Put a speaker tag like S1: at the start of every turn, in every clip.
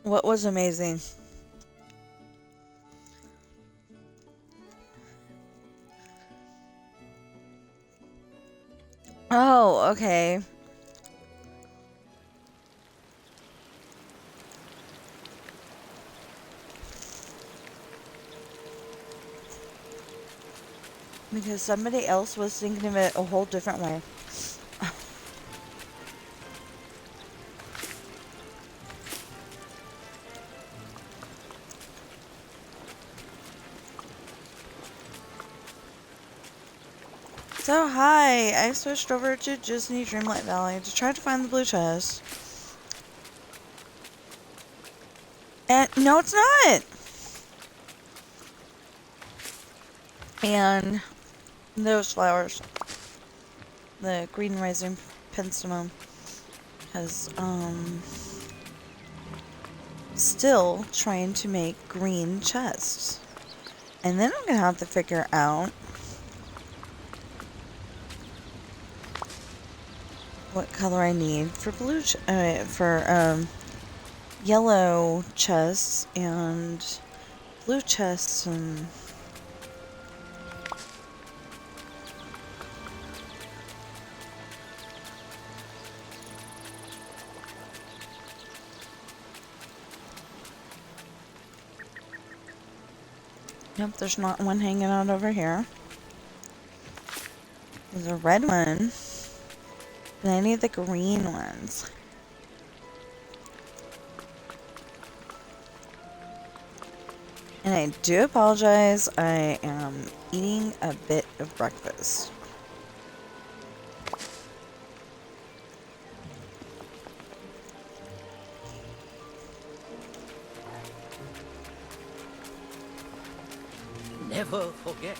S1: What was amazing? Oh, okay. Because somebody else was thinking of it a whole different way. So, hi, I switched over to Disney Dreamlight Valley to try to find the blue chest. And, no, it's not! And those flowers, the green rising penstemon, has, still trying to make green chests. And then I'm gonna have to figure out what color I need for yellow chests and blue chests and yep, there's not one hanging out over here. There's a red one. And I need the green ones. And I do apologize, I am eating a bit of breakfast.
S2: Never forget,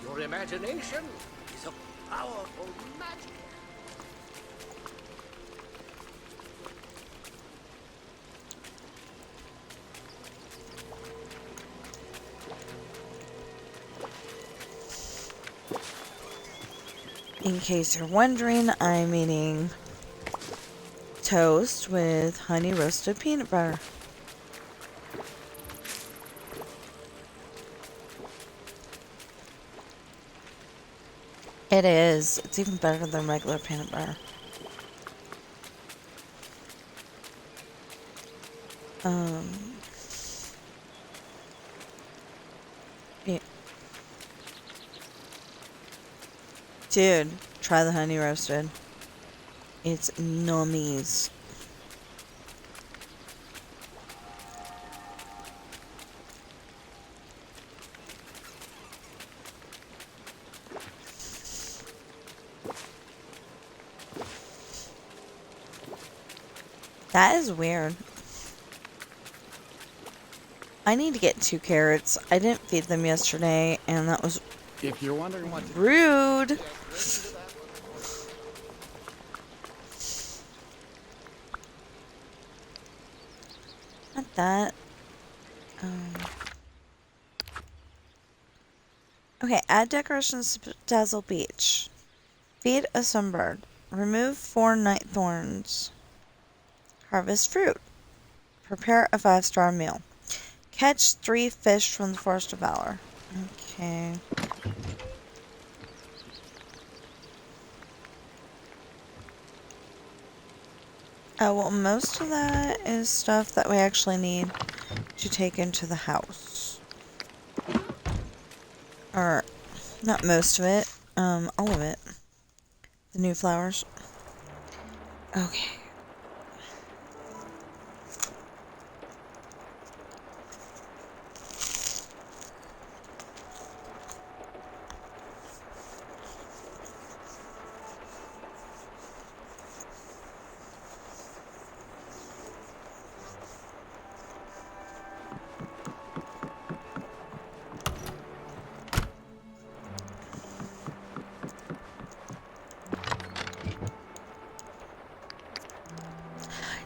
S2: your imagination is a powerful magic.
S1: In case you're wondering, I'm eating toast with honey roasted peanut butter. It is. It's even better than regular peanut butter. Yeah. Dude, try the honey roasted. It's nummies. That is weird. I need to get 2 carrots. I didn't feed them yesterday, and that was
S3: If you're wondering what to
S1: rude. Not that. Okay, add decorations to Dazzle Beach. Feed a sunbird. Remove 4 night thorns. Harvest fruit. Prepare a 5-star meal. Catch 3 fish from the Forest of Valor. Okay. Oh, well, most of that is stuff that we actually need to take into the house. Or, not most of it, all of it. The new flowers. Okay.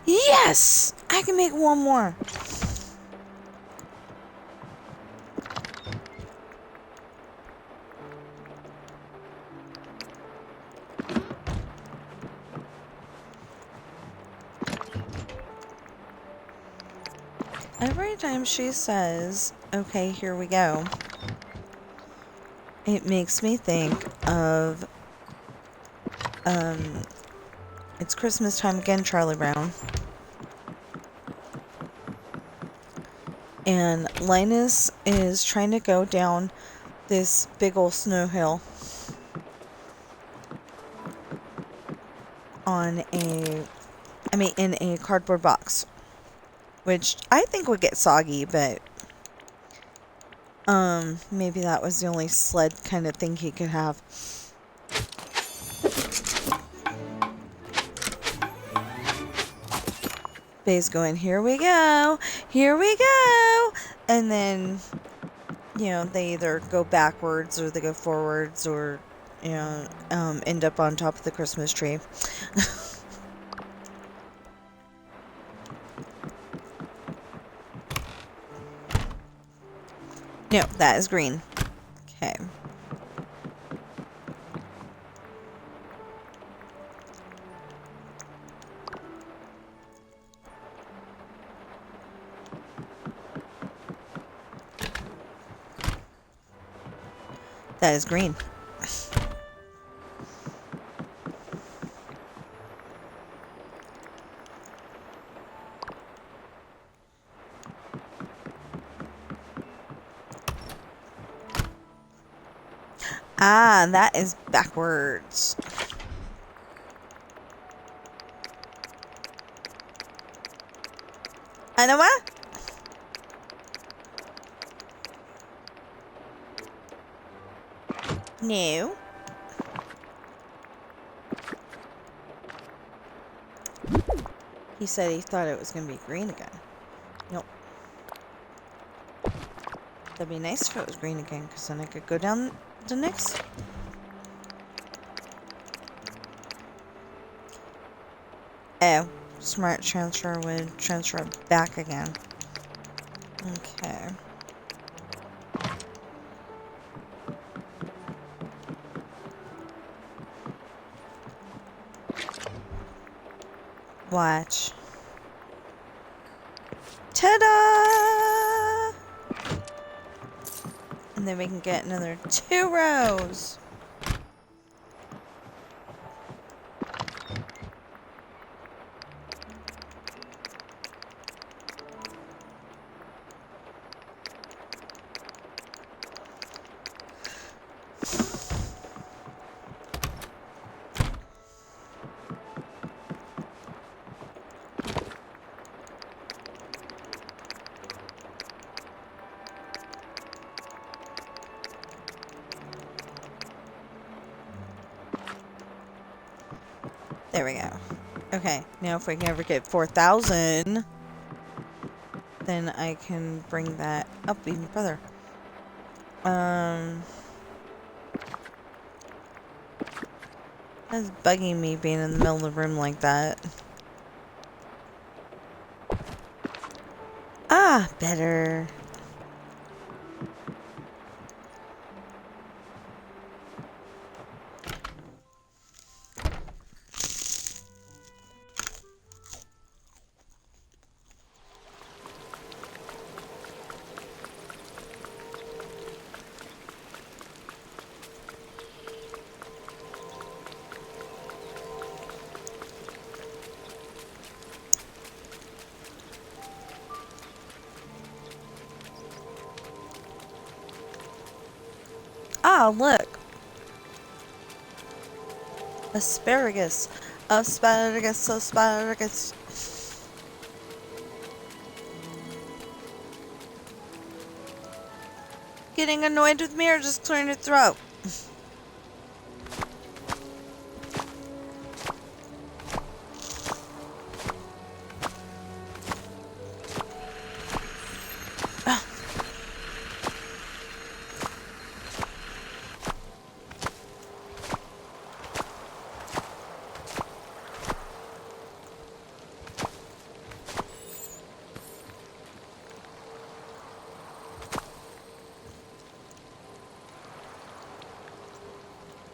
S1: Yes! I can make one more. Every time she says, okay, here we go, it makes me think of, It's Christmas Time Again, Charlie Brown. And Linus is trying to go down this big old snow hill in a cardboard box, which I think would get soggy, but maybe that was the only sled kind of thing he could have. Bay's going, here we go, and then, you know, they either go backwards or they go forwards or, you know, end up on top of the Christmas tree. No, that is green. Okay. That is green. Ah, that is backwards. I know what? No. He said he thought it was going to be green again. Nope. That'd be nice if it was green again, because then I could go down the next. Oh, smart transfer would transfer back again. Okay. Watch. Ta-da! And then we can get another 2 rows. There we go. Okay, now if we can ever get 4,000, then I can bring that up even further. That's bugging me being in the middle of the room like that. Ah, better. Ah, look. Asparagus. Asparagus, asparagus. Getting annoyed with me or just clearing your throat?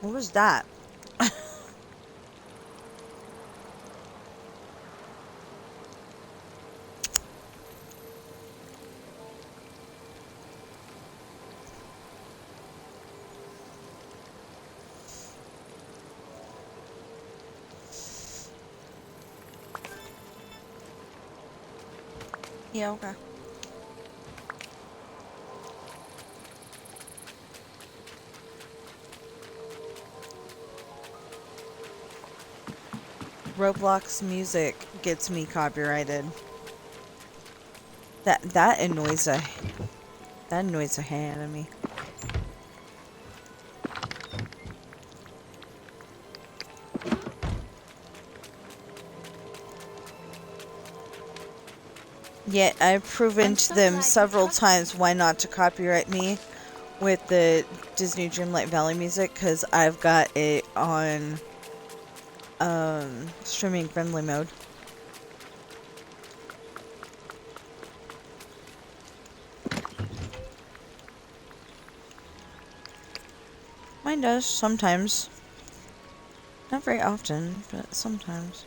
S1: What was that? Yeah, okay. Roblox music gets me copyrighted. That annoys the heck out of me. Yet I've proven to them several times why not to copyright me with the Disney Dreamlight Valley music, because I've got it on streaming friendly mode. Mine does sometimes. Not very often, but sometimes.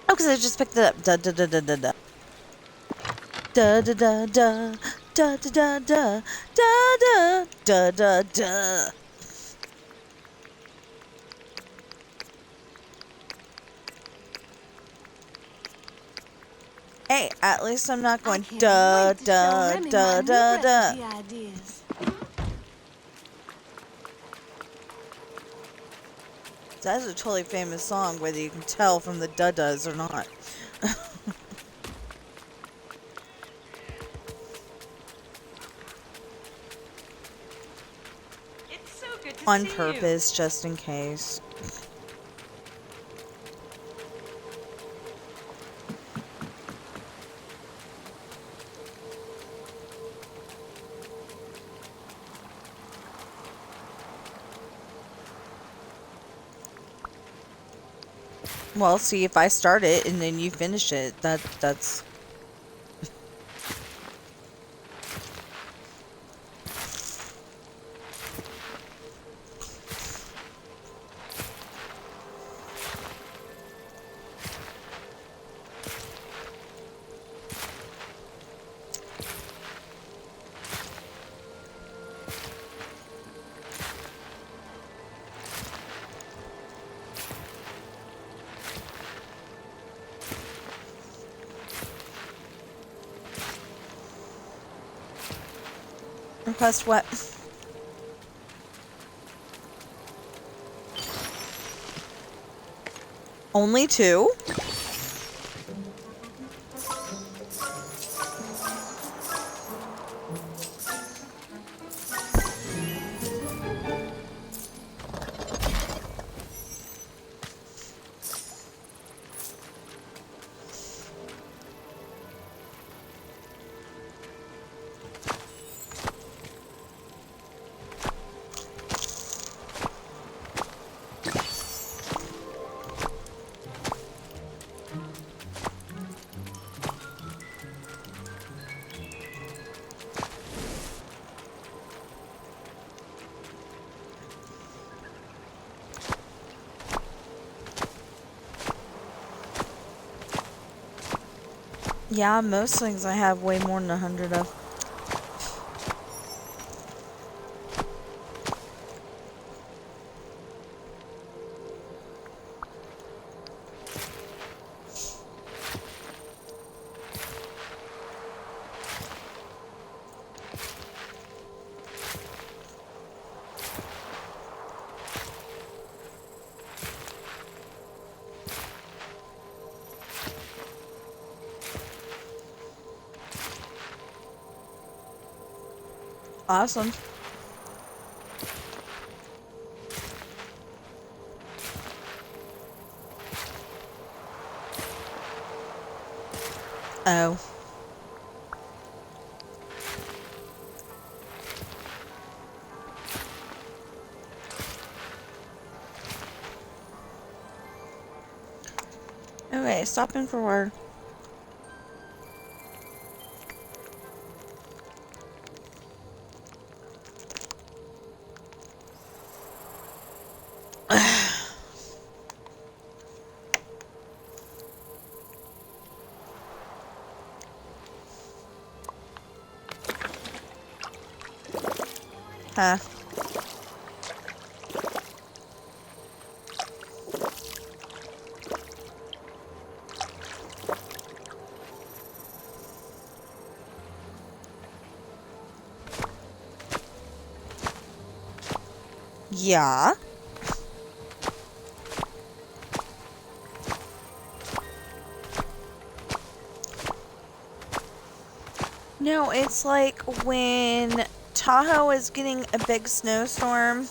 S1: Oh, because I just picked it up. Da da da da da da. Da da da da. Da da da da. Da da da da da. Hey, at least I'm not going da da da da da. That's a totally famous song, whether you can tell from the da-das or not.
S3: It's so good to
S1: On
S3: see
S1: purpose, just in case. Well, see, if I start it and then you finish it, that's... Request what? Only 2? Yeah, most things I have way more than 100 of. Awesome. Oh. Okay, stopping for water. Huh. Yeah. No, it's like when Tahoe is getting a big snowstorm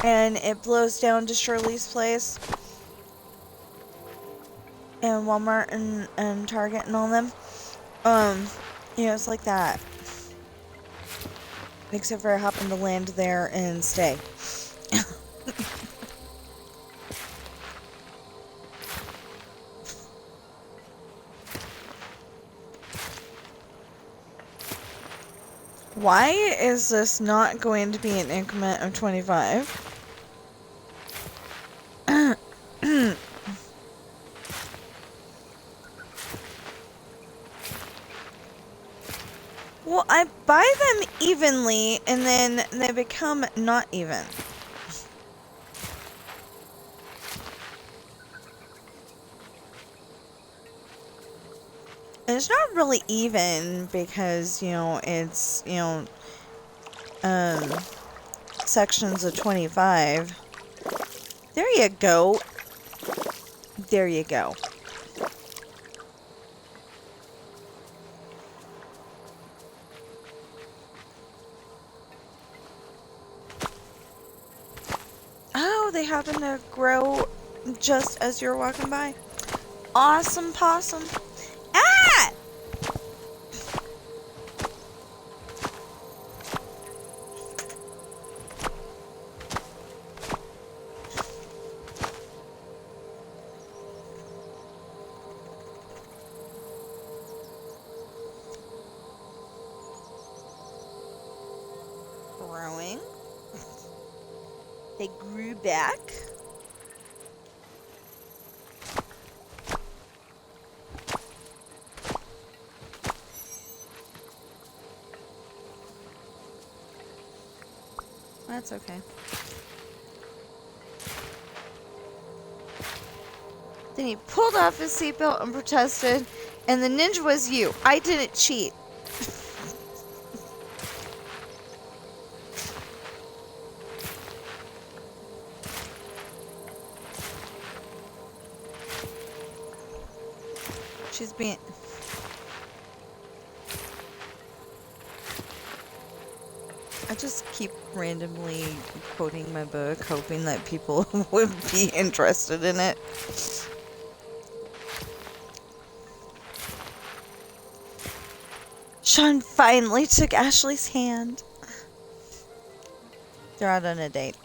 S1: and it blows down to Shirley's place and Walmart and Target and all them. It's like that. Except for I happen to land there and stay. Why is this not going to be an increment of 25? Well, I buy them evenly, and then they become not even. And it's not really even because, it's, sections of 25. There you go. There you go. Oh, they happen to grow just as you're walking by. Awesome possum. Ah! Growing. They grew back. That's okay. Then he pulled off his seatbelt and protested, and the ninja was you. I didn't cheat. She's being... I just keep randomly quoting my book, hoping that people would be interested in it. Sean finally took Ashley's hand. They're out on a date.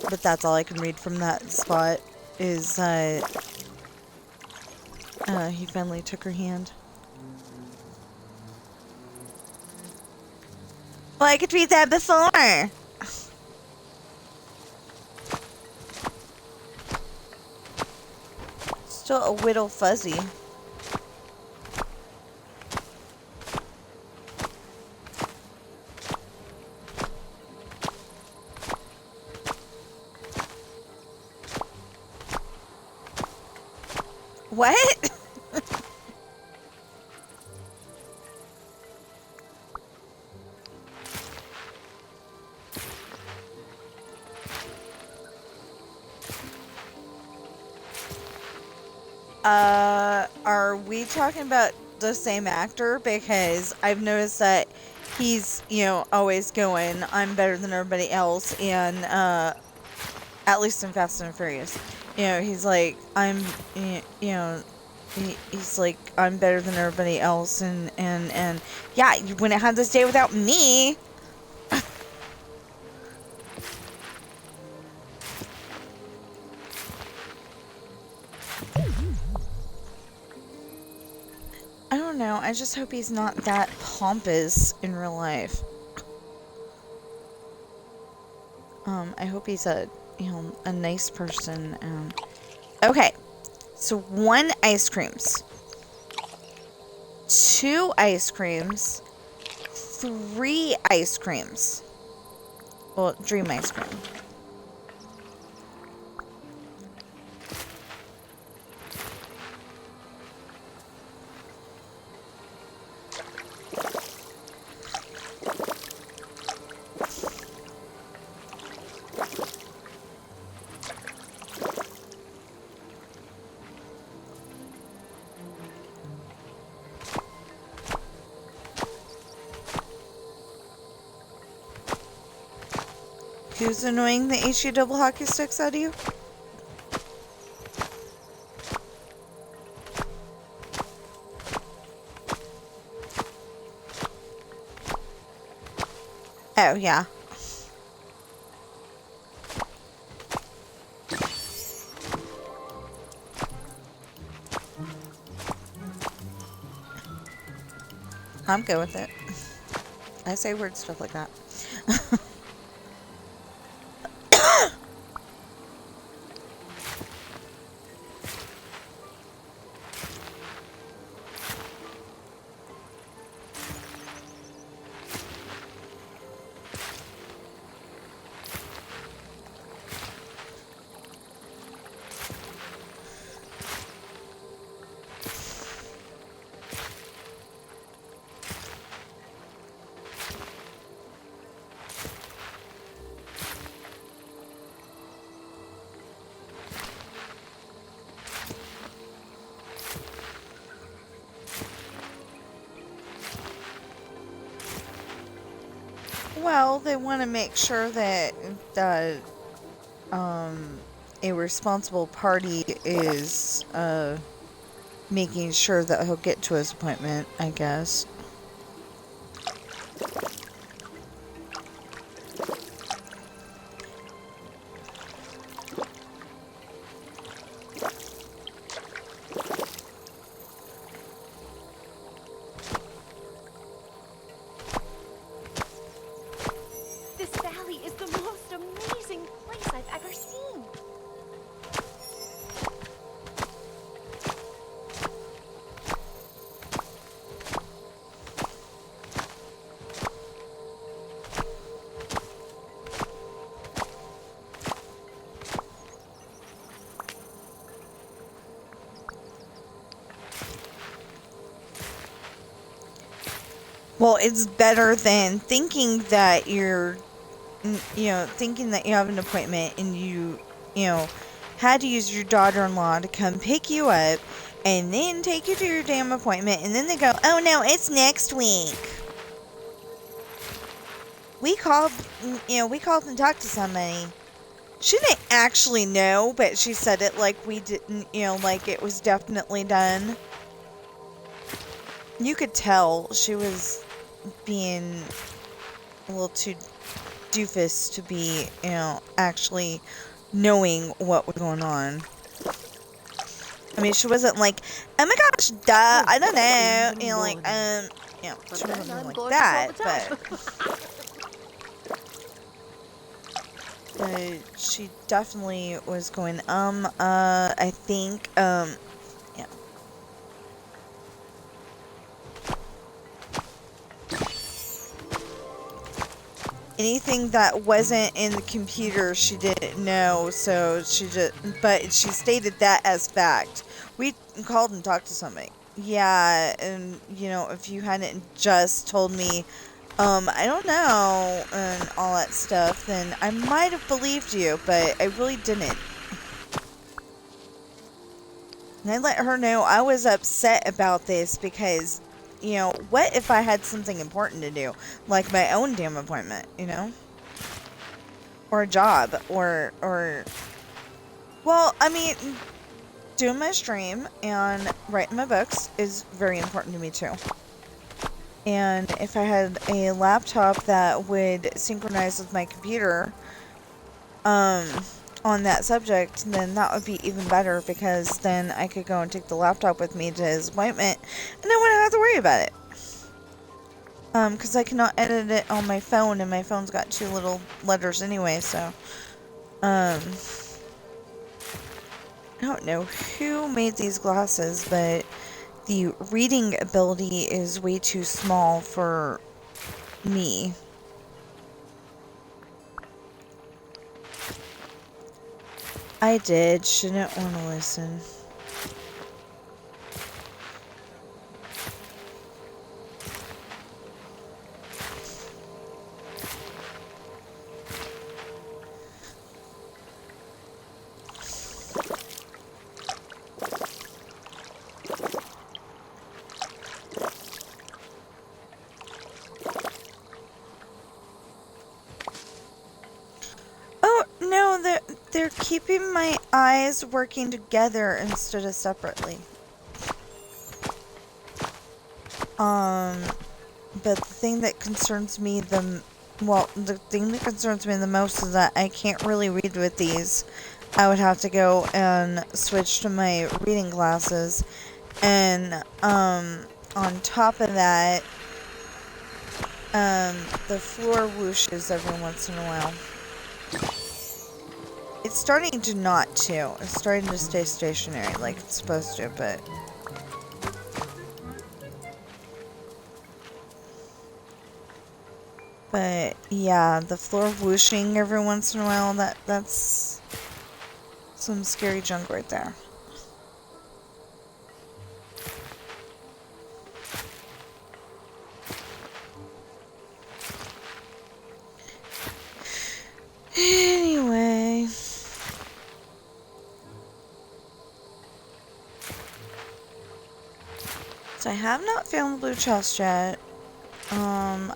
S1: But that's all I can read from that spot is, he finally took her hand. Well, I could read that before. Still a whittle fuzzy. What? Are we talking about the same actor? Because I've noticed that he's, always going, I'm better than everybody else, and, at least in Fast and Furious. He's like, he's like, I'm better than everybody else, and yeah, you wouldn't have this day without me. I don't know, I just hope he's not that pompous in real life. I hope he's a nice person. Okay, so 1 ice creams, 2 ice creams, 3 ice creams. Well, dream ice cream. Who's annoying the HE double hockey sticks out of you? Oh, yeah. I'm good with it. I say weird stuff like that. Well, they want to make sure that a responsible party is making sure that he'll get to his appointment, I guess.
S3: This valley is the most amazing place I've ever seen.
S1: Well, it's better than thinking that you're, thinking that you have an appointment and you had to use your daughter-in-law to come pick you up and then take you to your damn appointment, and then they go, oh no, it's next week. We called and talked to somebody. She didn't actually know, but she said it like we didn't, like it was definitely done. You could tell she was being a little too doofus to be, actually knowing what was going on. I mean, she wasn't like, oh my gosh, duh, I don't know, like, she wasn't like that, but she definitely was going, I think, yeah. Anything that wasn't in the computer, she didn't know, so but she stated that as fact. We called and talked to somebody. Yeah, and, if you hadn't just told me, I don't know, and all that stuff, then I might have believed you, but I really didn't. And I let her know I was upset about this because, what if I had something important to do? Like my own damn appointment, Or a job, or... Well, I mean, doing my stream and writing my books is very important to me, too. And if I had a laptop that would synchronize with my computer, on that subject, then that would be even better, because then I could go and take the laptop with me to his appointment, and I wouldn't have to worry about it. Because I cannot edit it on my phone, and my phone's got 2 little letters anyway, so, I don't know who made these glasses, but the reading ability is way too small for me. I did. Shouldn't want to listen. keeping my eyes working together instead of separately. But the thing that concerns me the most is that I can't really read with these. I would have to go and switch to my reading glasses, and on top of that, the floor whooshes every once in a while. It's starting to not too. It's starting to stay stationary like it's supposed to, but yeah, the floor whooshing every once in a while, that's some scary junk right there. Anyway. So I have not found the blue chest yet.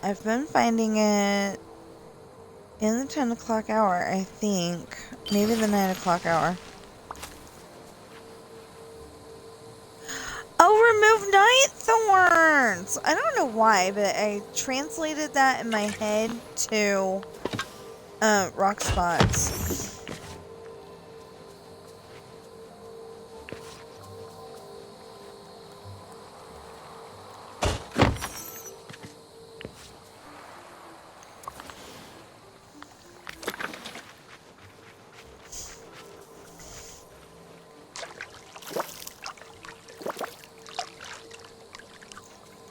S1: I've been finding it in the 10 o'clock hour, I think. Maybe the 9 o'clock hour. Oh, remove night thorns! I don't know why, but I translated that in my head to rock spots.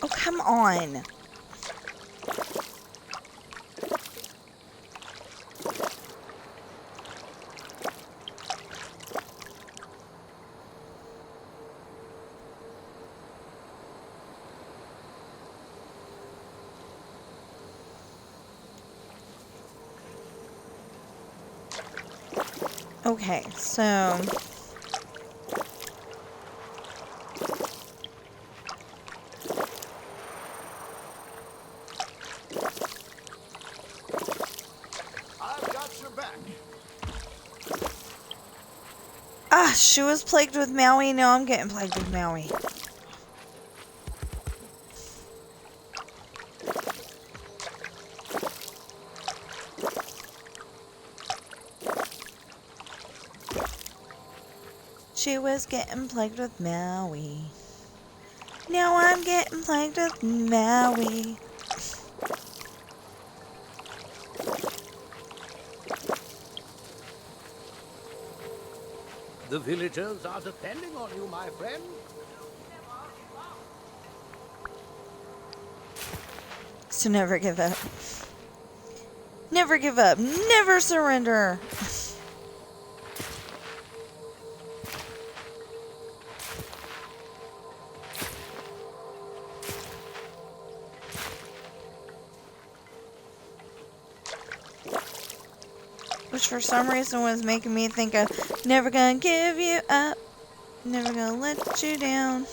S1: Oh, come on. Okay, so she was plagued with Maui. Now I'm getting plagued with Maui. She was getting plagued with Maui. Now I'm getting plagued with Maui.
S2: The villagers are depending on you, my friend.
S1: So never give up. Never give up. Never surrender. Which for some reason was making me think of never gonna give you up. Never gonna let you down.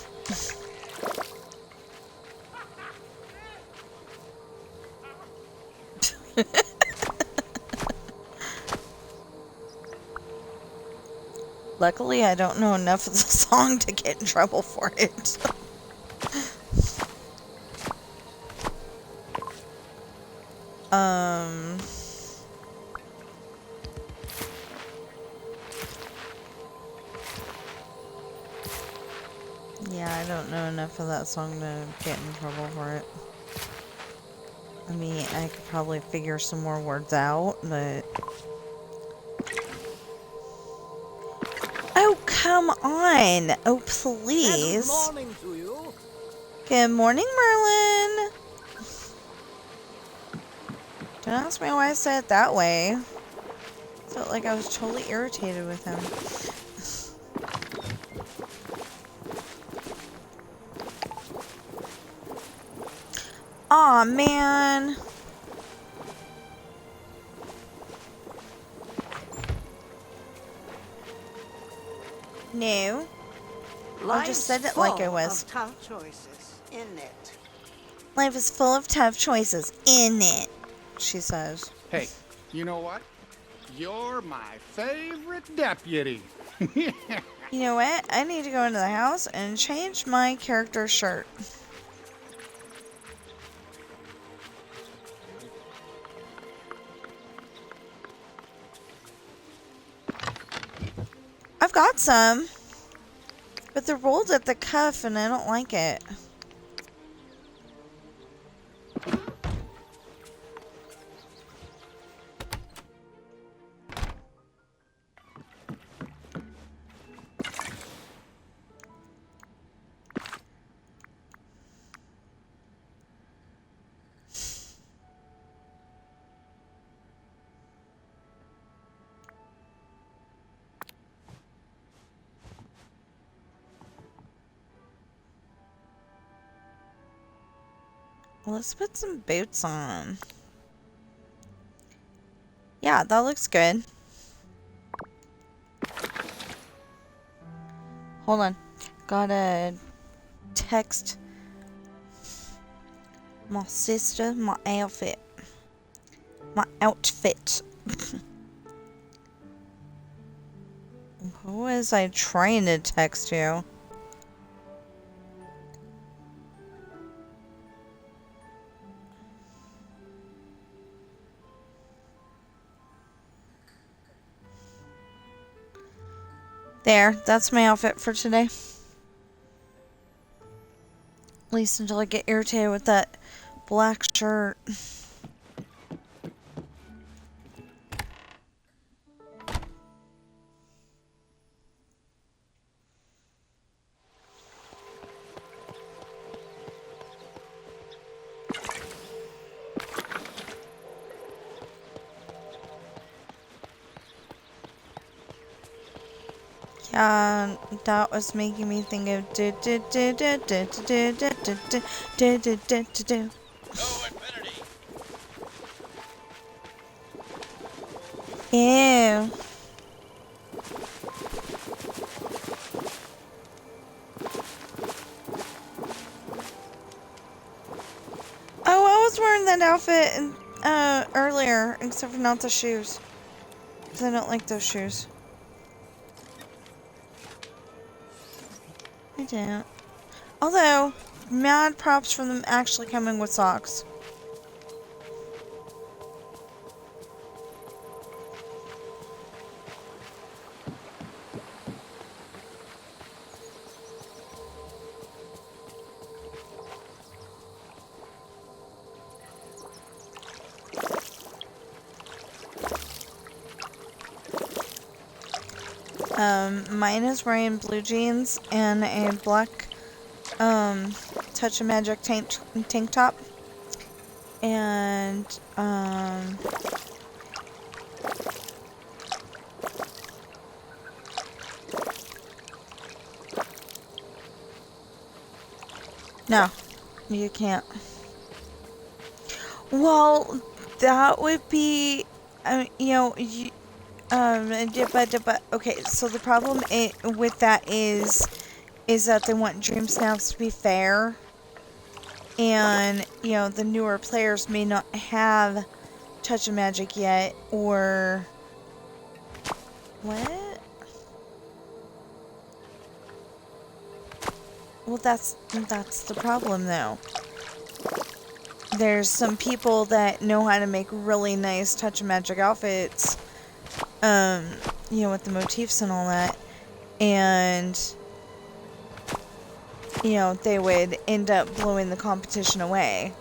S1: Luckily, I don't know enough of the song to get in trouble for it. Yeah, I don't know enough of that song to get in trouble for it. I mean, I could probably figure some more words out, but... Oh, come on! Oh, please!
S2: Good morning to you.
S1: Good morning, Merlin! Don't ask me why I said it that way. Felt like I was totally irritated with him. Aw, man! No. I just said it like I was.
S4: Of tough choices, isn't it?
S1: Life is full of tough choices, isn't it? She says.
S5: Hey, you know what? You're my favorite deputy.
S1: You know what? I need to go into the house and change my character's shirt. I've got some, but they're rolled at the cuff and I don't like it. Let's put some boots on. Yeah, that looks good. Hold on. Gotta text my sister my outfit. My outfit. Who was I trying to text you? There, that's my outfit for today. At least until I get irritated with that black shirt. Yeah, that was making me think of do. Ew. Oh, I was wearing that outfit earlier, except for not the shoes. Because I don't like those shoes. I don't. Although, mad props for them actually coming with socks. Mine is wearing blue jeans and a black, Touch of Magic tank top. And, no, you can't. Well, that would be, you know, okay, so the problem with that is that they want Dream Snaps to be fair, and, you know, the newer players may not have Touch of Magic yet, or... What? Well, that's the problem, though. There's some people that know how to make really nice Touch of Magic outfits, you know, with the motifs and all that, and, you know, they would end up blowing the competition away.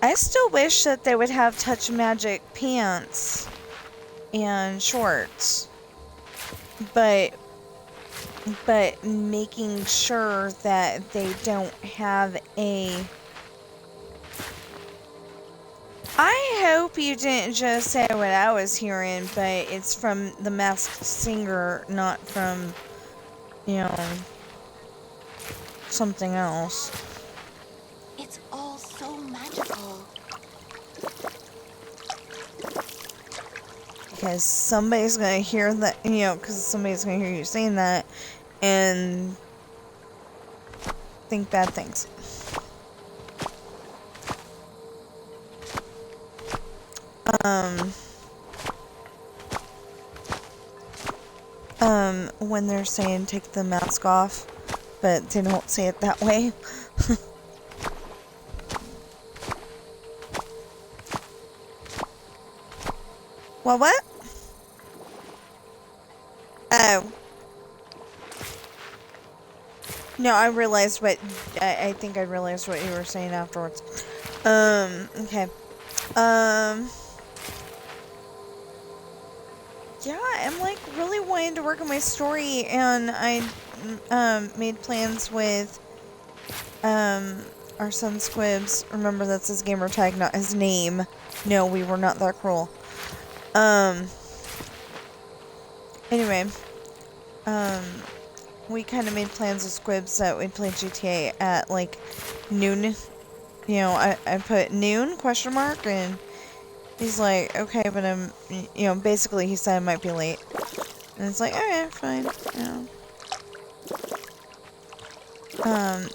S1: I still wish that they would have Touch of Magic pants and shorts, but making sure that they don't have a... I hope you didn't just say what I was hearing, but it's from the Masked Singer, not from, you know, something else.
S3: It's all so magical.
S1: Because somebody's gonna hear that, you know, because somebody's gonna hear you saying that, and think bad things. When they're saying take the mask off, but they don't say it that way. What? Oh. No, I realized what, I think I realized what you were saying afterwards. Okay. Yeah, I'm like really wanting to work on my story, and I, made plans with, our son Squibs. Remember, that's his gamer tag, not his name. No, we were not that cruel. Anyway, we kind of made plans with Squibs that we'd play GTA at, like, noon. You know, I put noon, question mark, and he's like, okay, but I'm, you know, basically he said I might be late. And it's like, alright, fine, you know.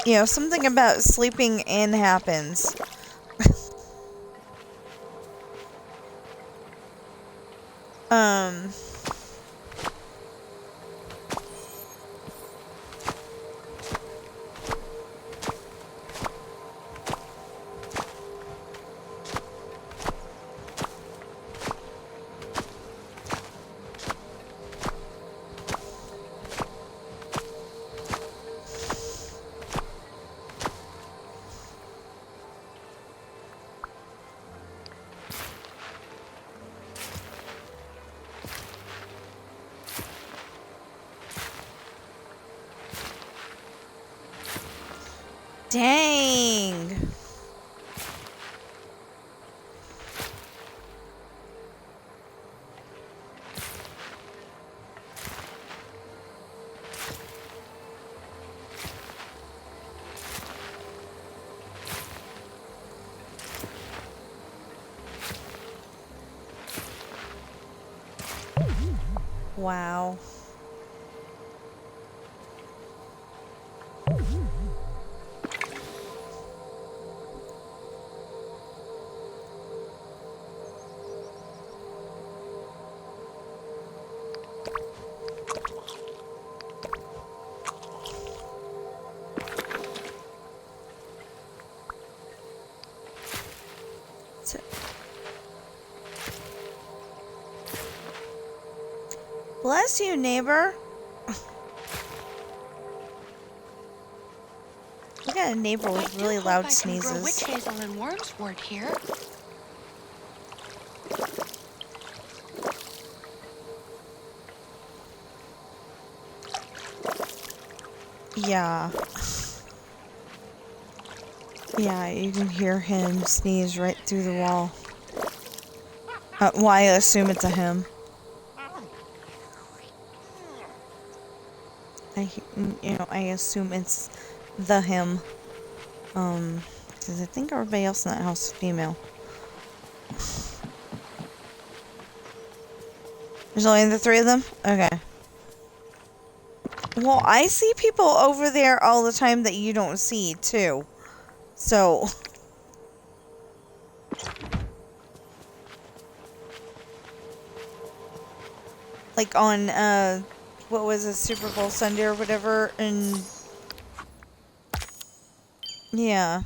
S1: You know, something about sleeping in happens. Dang. Wow. Bless you, neighbor. We got a neighbor with really loud sneezes.
S3: I do hope I can grow witch hazel and wormswort here.
S1: Yeah. Yeah, you can hear him sneeze right through the wall. Well, I assume it's a him. I assume it's the him. Because I think everybody else in that house is female. There's only the three of them? Okay. Well, I see people over there all the time that you don't see, too. So... like on, what was it, Super Bowl Sunday or whatever, and... yeah.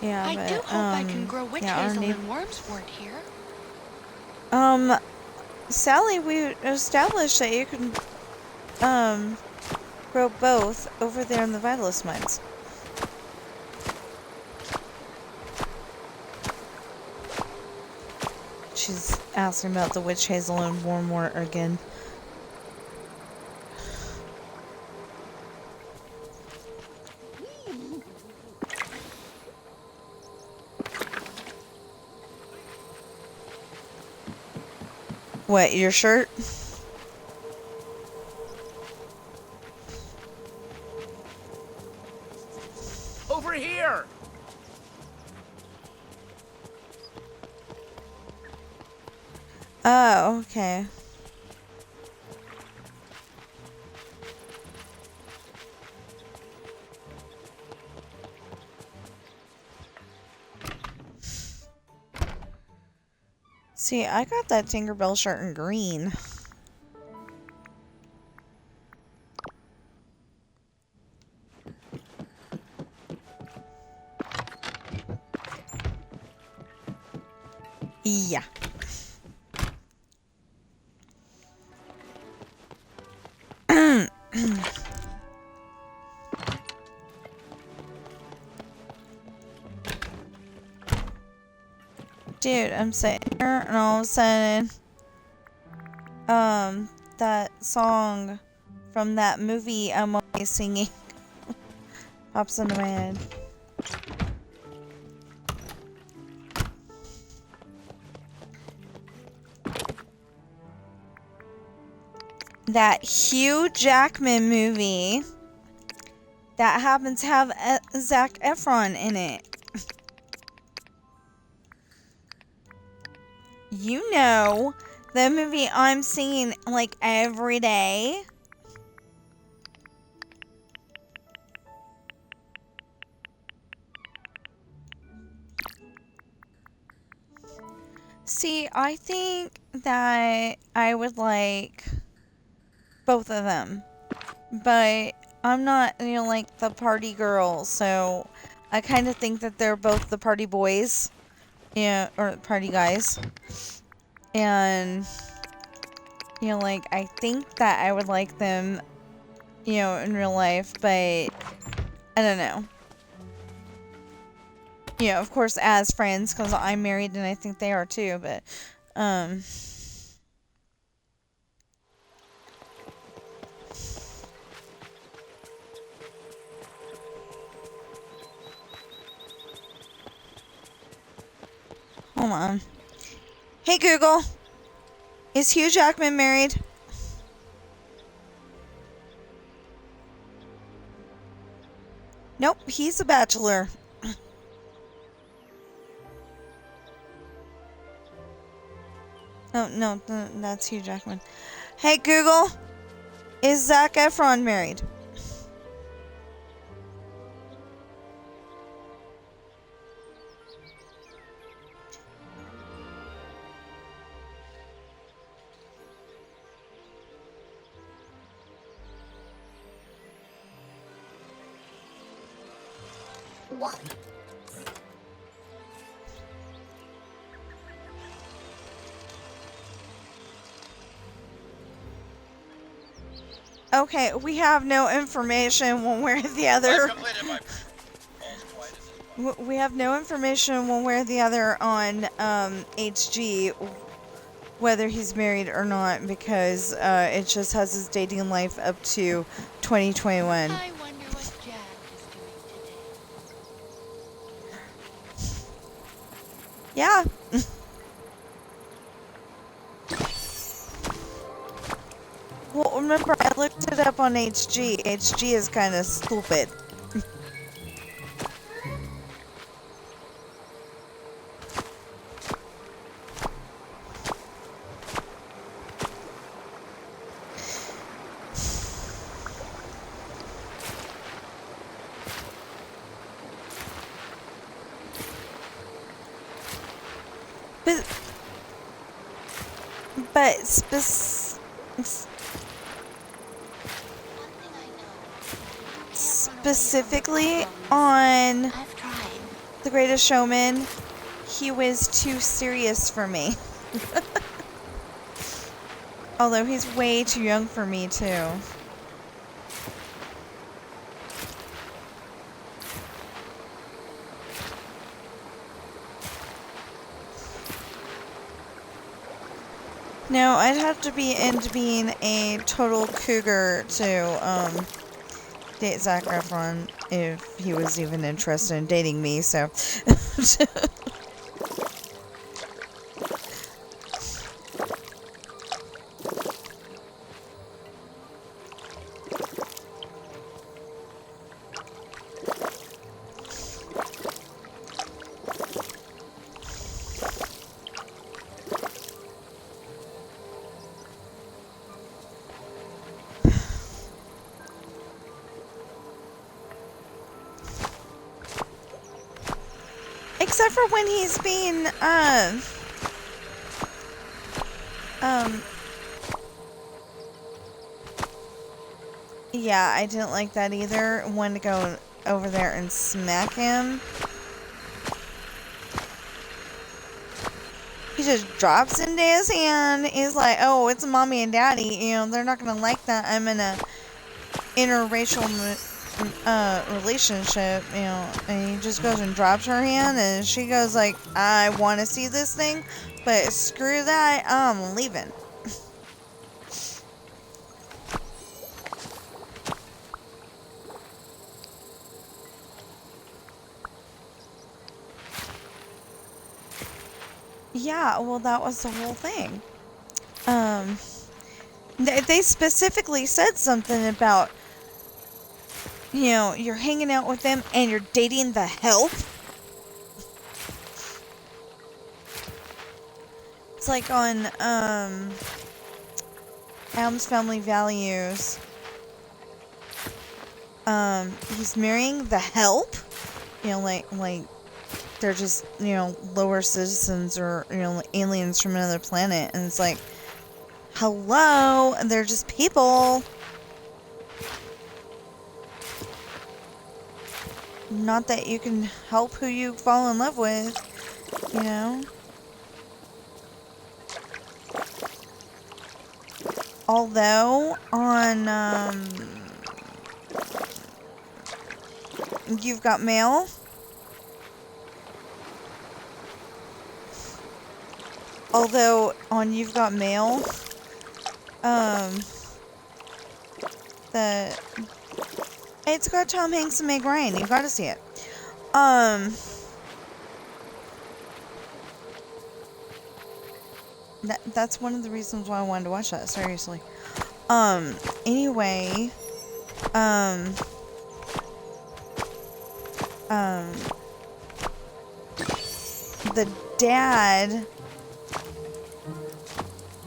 S1: Yeah,
S3: I do hope I can grow witch hazel and wormswort here.
S1: Sally, we established that you can, grow both over there in the Vitalist Mines. She's asking about the witch hazel and wormwort again. What, your shirt?
S2: Over here!
S1: Oh, okay. See, I got that Tinkerbell shirt in green. Yeah. Dude, I'm sitting here and all of a sudden, that song from that movie I'm always singing pops into my head. That Hugh Jackman movie that happens to have Zac Efron in it. You know, the movie I'm seeing like every day. See, I think that I would like both of them, but I'm not, like the party girl, so I kind of think that they're both the party boys, yeah, or party guys, and like I think that I would like them, in real life, but I don't know. Of course, as friends, because I'm married and I think they are too, but, hold on. Hey, Google. Is Hugh Jackman married? Nope, he's a bachelor. Oh, no, that's Hugh Jackman. Hey, Google. Is Zac Efron married? Okay, we have no information one way or the other. We have no information one way or the other on HG, whether he's married or not, because it just has his dating life up to 2021.
S3: I wonder what Jack is doing today.
S1: Yeah. Well, remember, I looked it up on HG. HG is kind of stupid. But specifically on The Greatest Showman, he was too serious for me. Although he's way too young for me too. No, I'd have to be into being a total cougar to date Zac Efron if he was even interested in dating me, so. except for when he's being, yeah, I didn't like that either. Wanted to go over there and smack him. He just drops into his hand. He's like, oh, it's mommy and daddy. You know, they're not going to like that. I'm in a interracial relationship, you know. And he just goes and drops her hand. And she goes like, I want to see this thing. But screw that. I'm leaving. Yeah, well, that was the whole thing. They specifically said something about, you know, you're hanging out with them and you're dating the help. It's like on, Adam's Family Values. He's marrying the help. You know, like, they're just, you know, lower citizens or, you know, aliens from another planet. And it's like, hello, they're just people. Not that you can help who you fall in love with, you know? Although, on, You've Got Mail, it's got Tom Hanks and Meg Ryan. You gotta see it. That's one of the reasons why I wanted to watch that, seriously. Anyway, the dad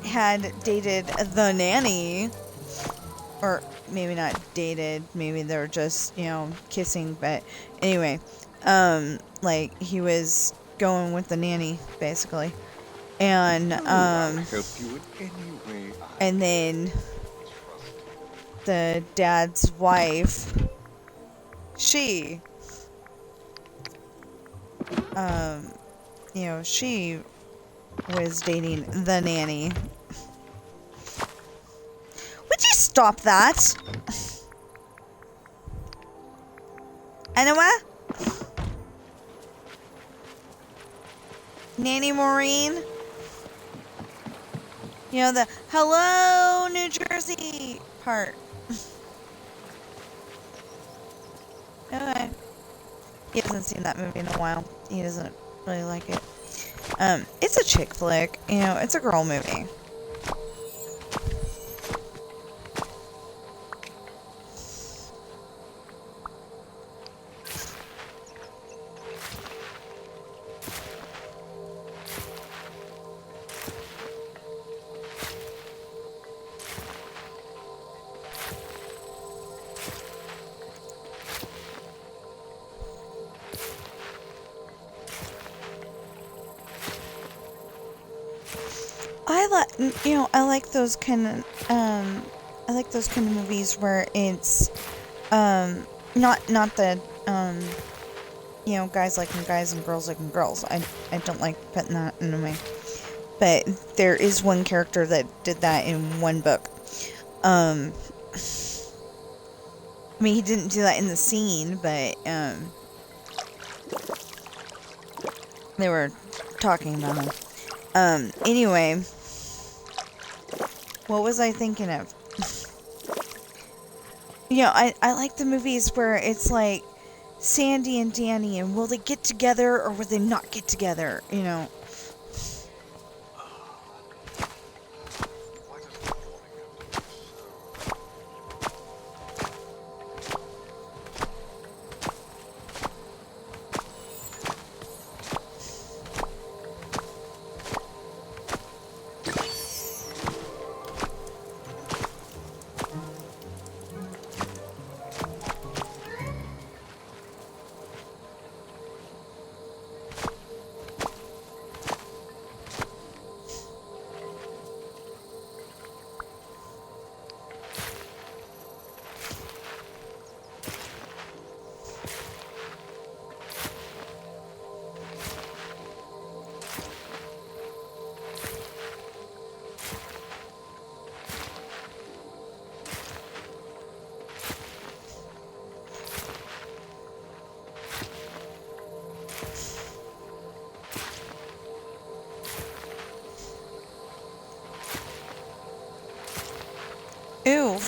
S1: had dated the nanny, or maybe not dated, maybe they were just, you know, kissing, but anyway, like, he was going with the nanny, basically, and,
S6: help you in any way
S1: and then the dad's wife, she, you know, she was dating the nanny. Would you stop that? Anyway? Nanny Maureen? You know, the hello, New Jersey part. Okay. He hasn't seen that movie in a while. He doesn't really like it. It's a chick flick. You know, it's a girl movie. I like those kind of movies where it's, not the, you know, guys liking guys and girls liking girls. I don't like putting that in a way. But there is one character that did that in one book. I mean, he didn't do that in the scene, but, they were talking about him. Anyway, what was I thinking of? You know, I like the movies where it's like Sandy and Danny, and will they get together or will they not get together, you know?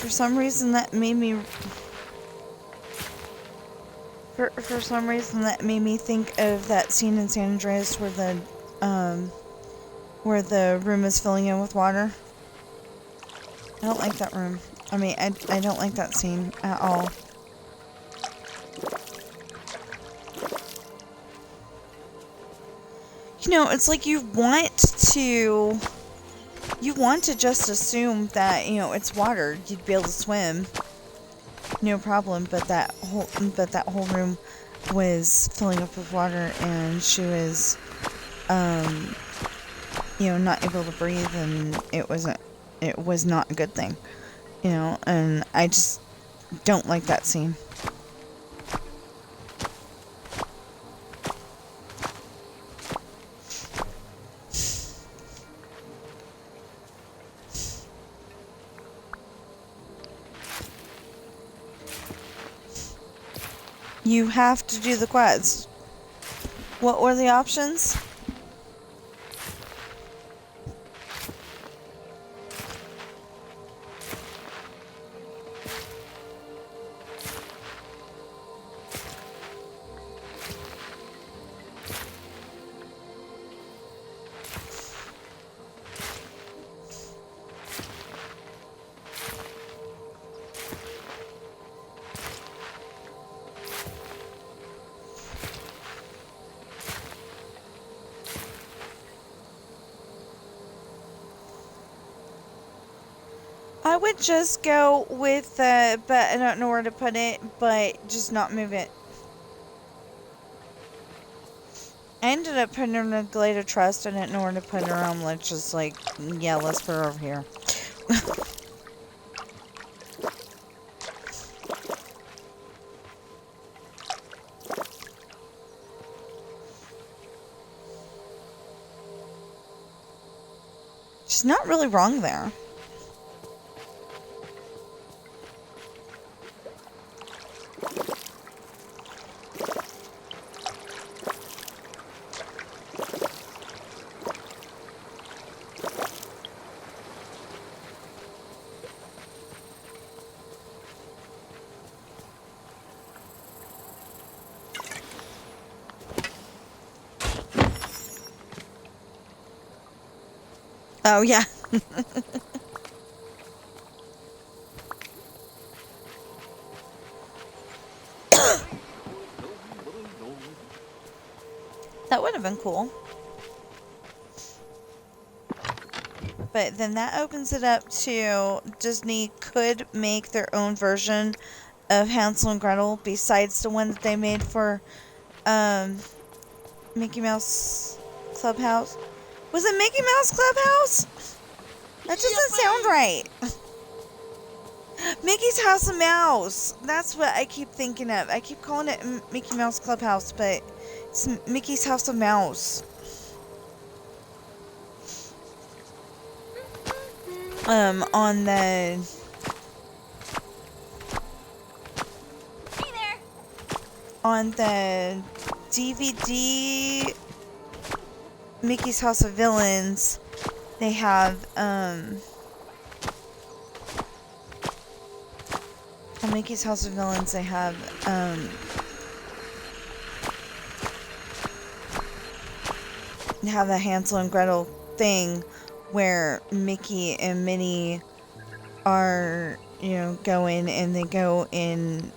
S1: for some reason that made me for some reason that made me think of that scene in San Andreas where the room is filling in with water. I don't like that room. I mean, I don't like that scene at all. You know, it's like you want to just assume that, you know, it's water. You'd be able to swim. No problem, but that whole room was filling up with water, and she was, you know, not able to breathe, and it was not a good thing, you know, and I just don't like that scene. You have to do the quest. What were the options? I would just go with the, but I don't know where to put it, but just not move it. I ended up putting her in a glade of trust. I didn't know where to put her. I'm like, just like, yeah, let's put her over here. She's not really wrong there. Oh, yeah. That would have been cool. But then that opens it up to Disney could make their own version of Hansel and Gretel besides the one that they made for Mickey Mouse Clubhouse. Was it Mickey Mouse Clubhouse? That doesn't sound right. Mickey's House of Mouse. That's what I keep thinking of. I keep calling it Mickey Mouse Clubhouse, but it's Mickey's House of Mouse. On the...
S3: Hey there!
S1: On the DVD Mickey's House of Villains, they have, on Mickey's House of Villains, they have, a Hansel and Gretel thing where Mickey and Minnie are, you know, going, and they go in,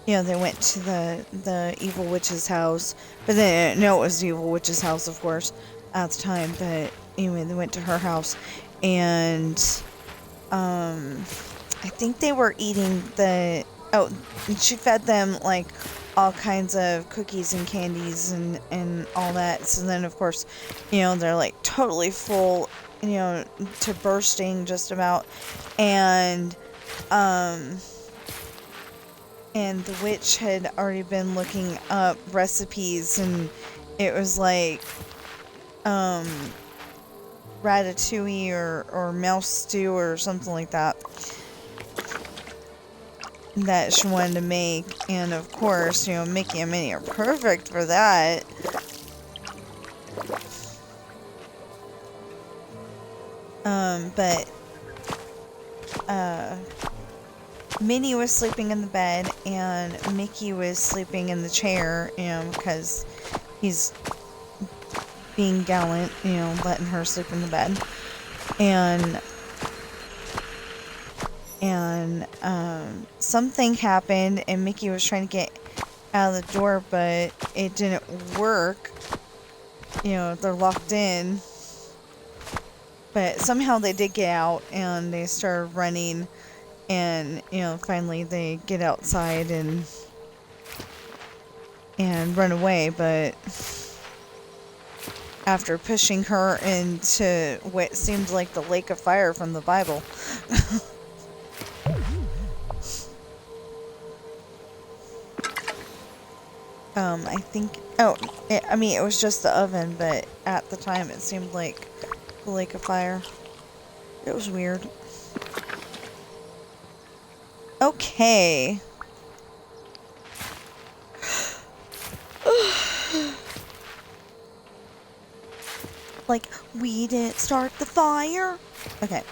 S1: you know, they went to the evil witch's house, but they didn't know it was the evil witch's house, of course, at the time, but anyway, they went to her house, and, I think they were eating and she fed them, like, all kinds of cookies and candies and all that, so then, of course, you know, they're, like, totally full, you know, to bursting, just about, and the witch had already been looking up recipes, and it was like ratatouille or mouse stew or something like that she wanted to make, and of course, you know, Mickey and Minnie are perfect for that. But Minnie was sleeping in the bed and Mickey was sleeping in the chair, because he's being gallant, letting her sleep in the bed. And something happened and Mickey was trying to get out of the door, but it didn't work. They're locked in. But somehow they did get out and they started running, and finally they get outside and run away. But after pushing her into what seemed like the lake of fire from the Bible. I think, it was just the oven, but at the time it seemed like the lake of fire. It was weird. Okay. Like, we didn't start the fire? Okay.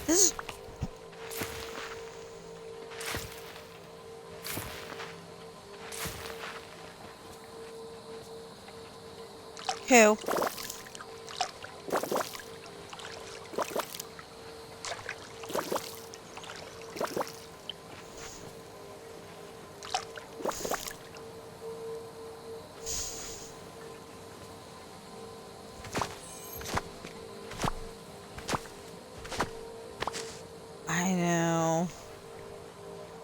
S1: This is... Who? I know.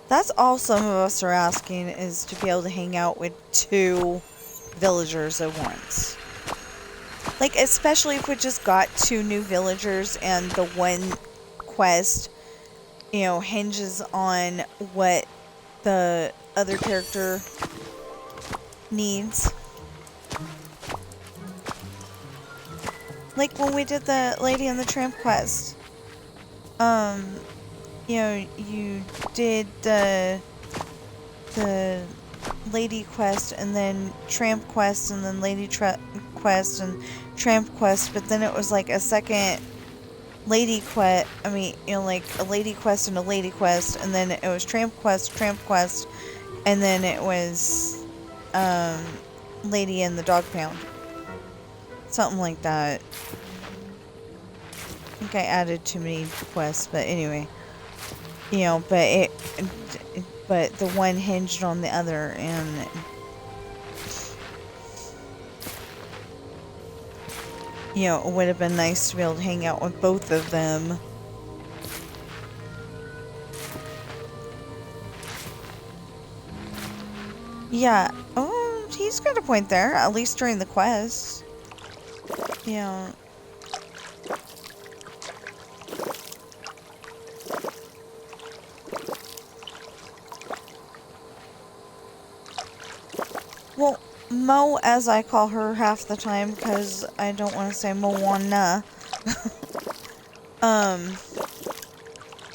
S1: That's all some of us are asking, is to be able to hang out with 2 villagers at once. Like, especially if we just got 2 new villagers and the one quest, hinges on what the other character needs. Like when we did the Lady and the Tramp quest. You did the Lady quest and then Tramp quest and then Lady quest and Tramp quest, but then it was like a second Lady quest. Like a Lady quest and a Lady quest, and then it was Tramp quest, and then it was Lady and the Dog Pound. Something like that. I think I added too many quests, but anyway. But the one hinged on the other, and it would have been nice to be able to hang out with both of them. Yeah. Oh, he's got a point there, at least during the quest. Yeah. Well, Mo, as I call her half the time, because I don't want to say Moana,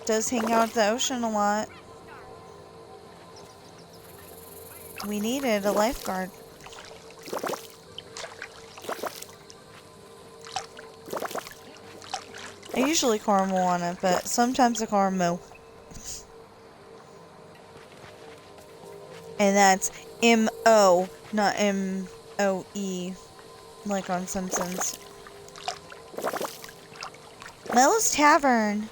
S1: does hang out at the ocean a lot. We needed a lifeguard. I usually call her Moana, but sometimes I call her Mo. And that's M-O, not M-O-E, like on Simpsons. Mo's Tavern.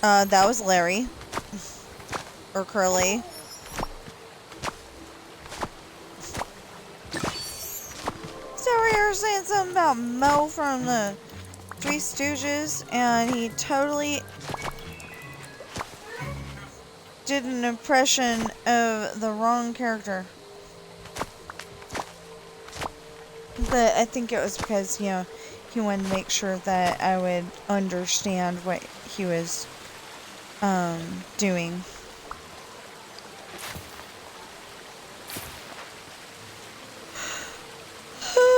S1: That was Larry. Or Curly. So we were saying something about Mo from the Three Stooges, and he totally did an impression of the wrong character. But I think it was because, he wanted to make sure that I would understand what he was doing.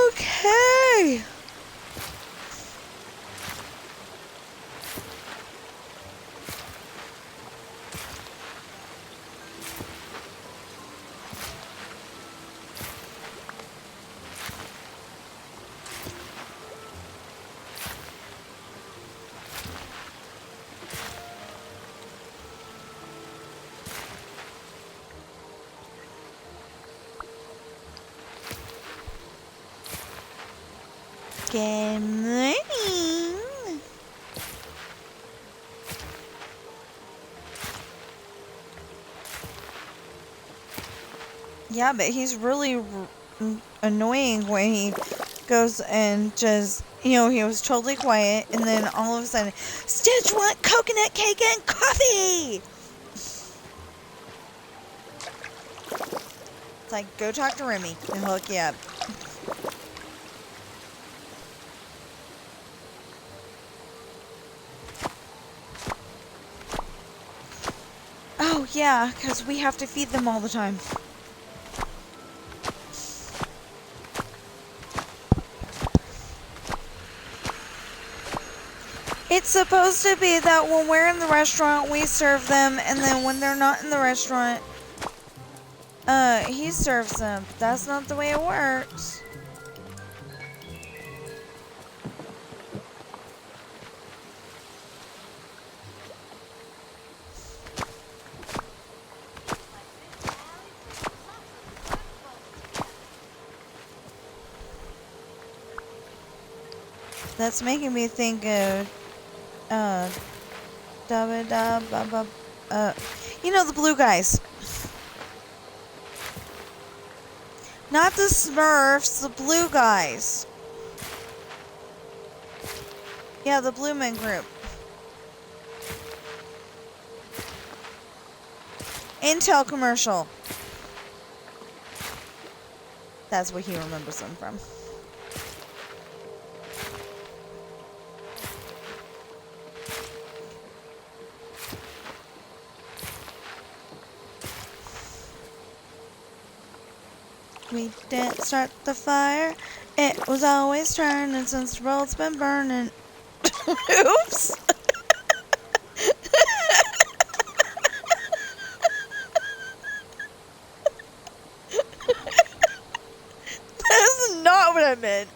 S1: Okay. Good morning. Yeah, but he's really annoying when he goes and just, he was totally quiet, and then all of a sudden, Stitch want coconut cake and coffee! It's like, go talk to Remy. He'll hook you up. Oh, yeah, because we have to feed them all the time. It's supposed to be that when we're in the restaurant, we serve them, and then when they're not in the restaurant, he serves them. But that's not the way it works. That's making me think of, the blue guys. Not the Smurfs, the blue guys. Yeah, the Blue Men group. Intel commercial. That's what he remembers them from. We didn't start the fire. It was always turning since the road's been burning. Oops. That's not what I meant.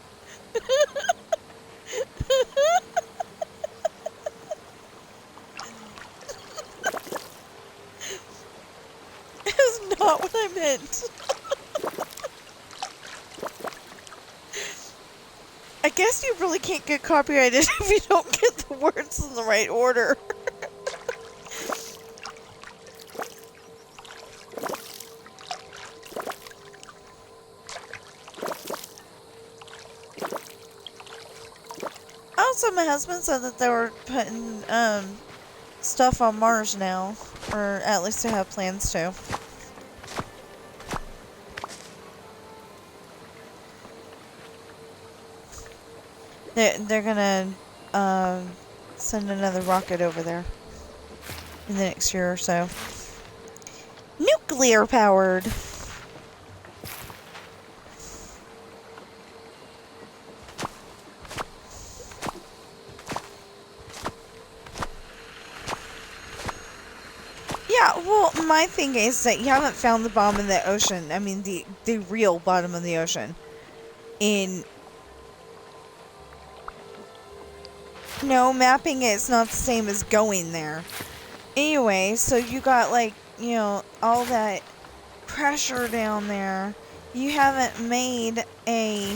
S1: That's not what I meant. I guess you really can't get copyrighted if you don't get the words in the right order. Also, my husband said that they were putting stuff on Mars now, or at least they have plans to. They're gonna send another rocket over there in the next year or so. Nuclear powered. Yeah, well, my thing is that you haven't found the bottom of the ocean. I mean, the real bottom of the ocean. No, mapping it's not the same as going there. Anyway, so you got, like, all that pressure down there. You haven't made a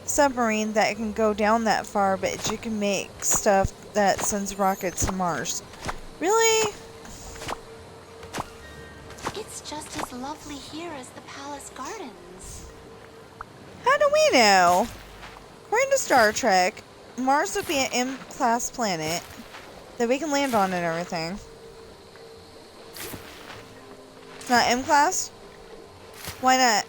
S1: submarine that can go down that far, but you can make stuff that sends rockets to Mars. Really?
S3: It's just as lovely here as the palace gardens.
S1: How do we know? According to Star Trek, Mars would be an M-class planet that we can land on and everything. It's not M-class? Why not?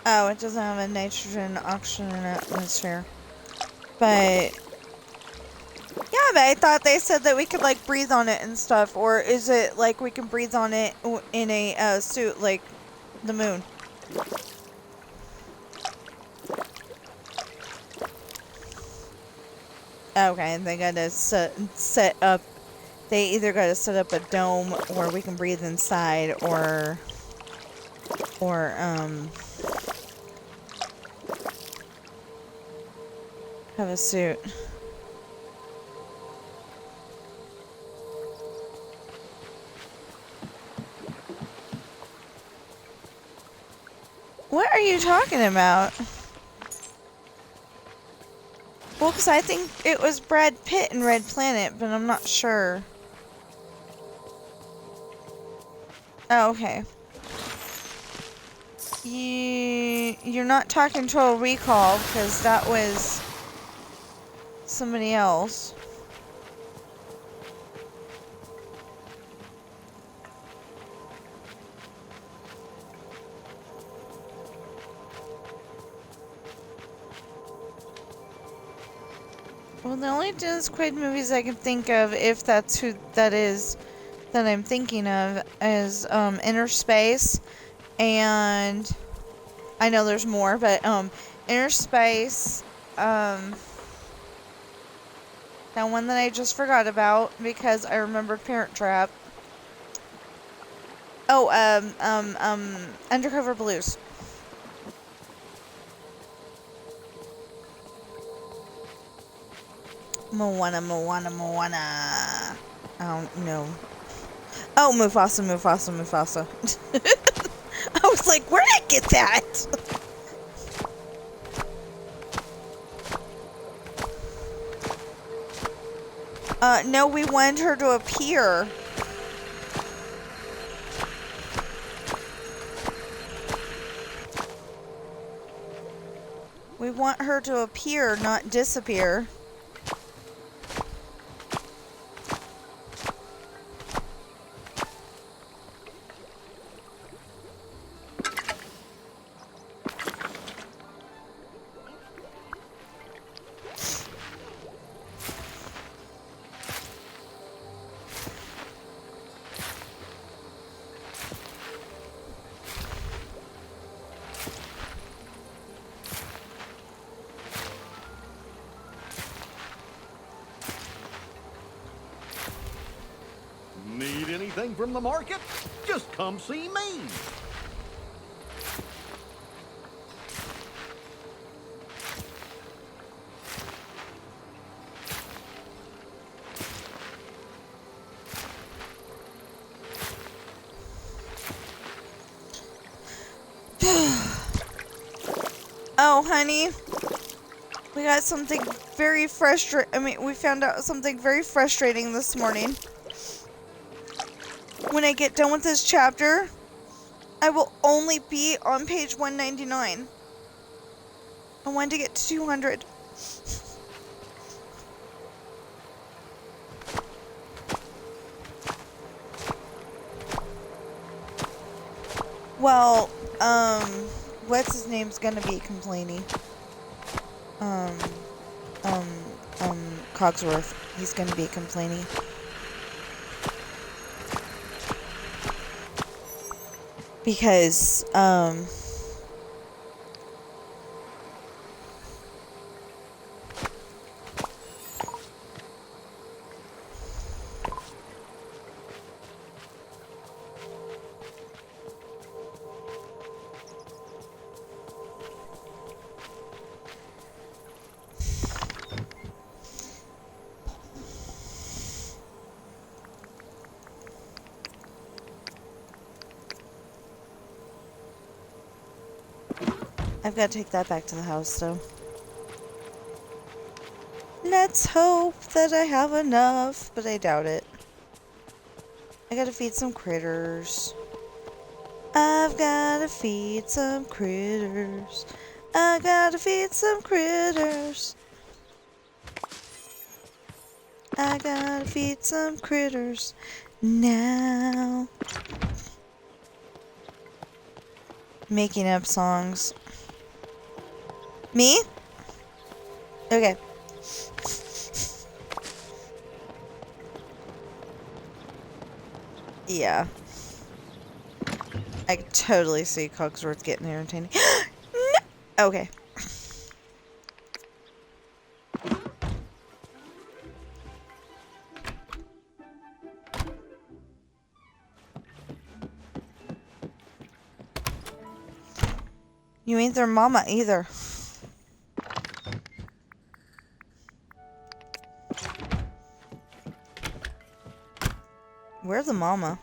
S1: Oh, it doesn't have a nitrogen, oxygen, and atmosphere. But yeah, but I thought they said that we could, like, breathe on it and stuff. Or is it like we can breathe on it in a suit like the moon? Okay, they gotta set up. They either gotta set up a dome where we can breathe inside, or have a suit. you talking about? Well, because I think it was Brad Pitt in Red Planet, but I'm not sure. Oh, okay. You're not talking Total Recall, because that was somebody else. Well, the only Dennis Quaid movies I can think of, if that's who that is, that I'm thinking of, is Inner Space, and I know there's more, but Inner Space, that one that I just forgot about because I remembered Parent Trap. Oh, Undercover Blues. Moana. I don't know. Oh, Mufasa. I was like, where did I get that? No, we wanted her to appear. We want her to appear, not disappear.
S7: Need anything from the market? Just come see me.
S1: Oh, honey. We got something very frustrating. We found out something very frustrating this morning. When I get done with this chapter, I will only be on page 199. I wanted to get to 200. Well, what's his name's gonna be complaining? Cogsworth. He's gonna be complaining. Because, I've got to take that back to the house, so. Let's hope that I have enough, but I doubt it. I gotta feed some critters. I've gotta feed some critters. I gotta feed some critters. I gotta feed some critters now. Making up songs. Me? Okay. Yeah. I could totally see Cogsworth getting irritating. No! Okay. You ain't their mama either. Where's the mama?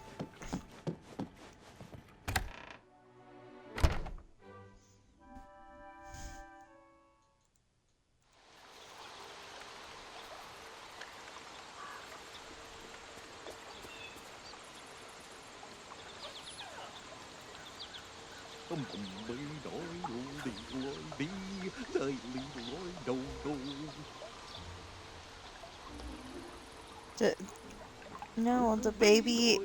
S1: No, the baby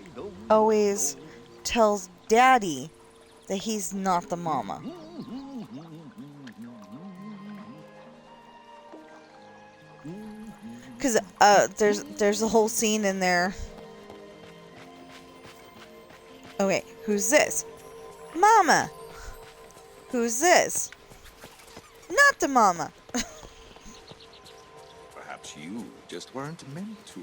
S1: always tells Daddy that he's not the mama. Cause there's a whole scene in there. Okay, who's this? Mama. Who's this? Not the mama.
S6: Perhaps you just weren't meant to.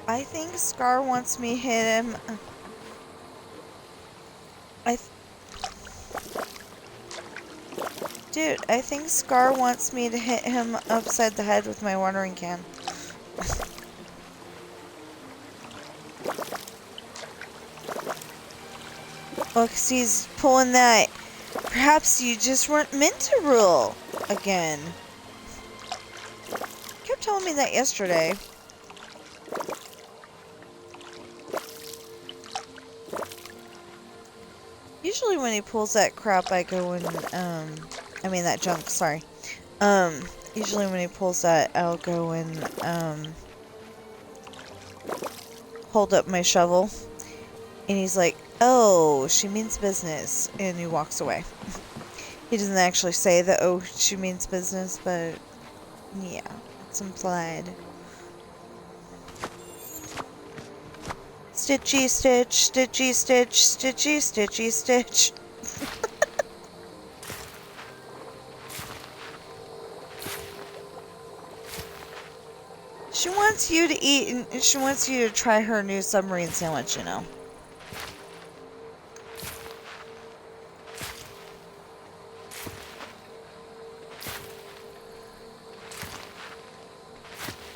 S1: I think Scar wants me to hit him. Dude, I think Scar wants me to hit him upside the head with my watering can. Well, 'cause he's pulling that. Perhaps you just weren't meant to rule again. He kept telling me that yesterday. Usually when he pulls that crap, I go and, I mean that junk, sorry. Usually when he pulls that, I'll go and, hold up my shovel. And he's like, oh, she means business. And he walks away. He doesn't actually say that, oh, she means business, but, yeah, it's implied. Stitchy stitch, stitchy stitch, stitchy stitchy stitch. She wants you to eat, and she wants you to try her new submarine sandwich, you know.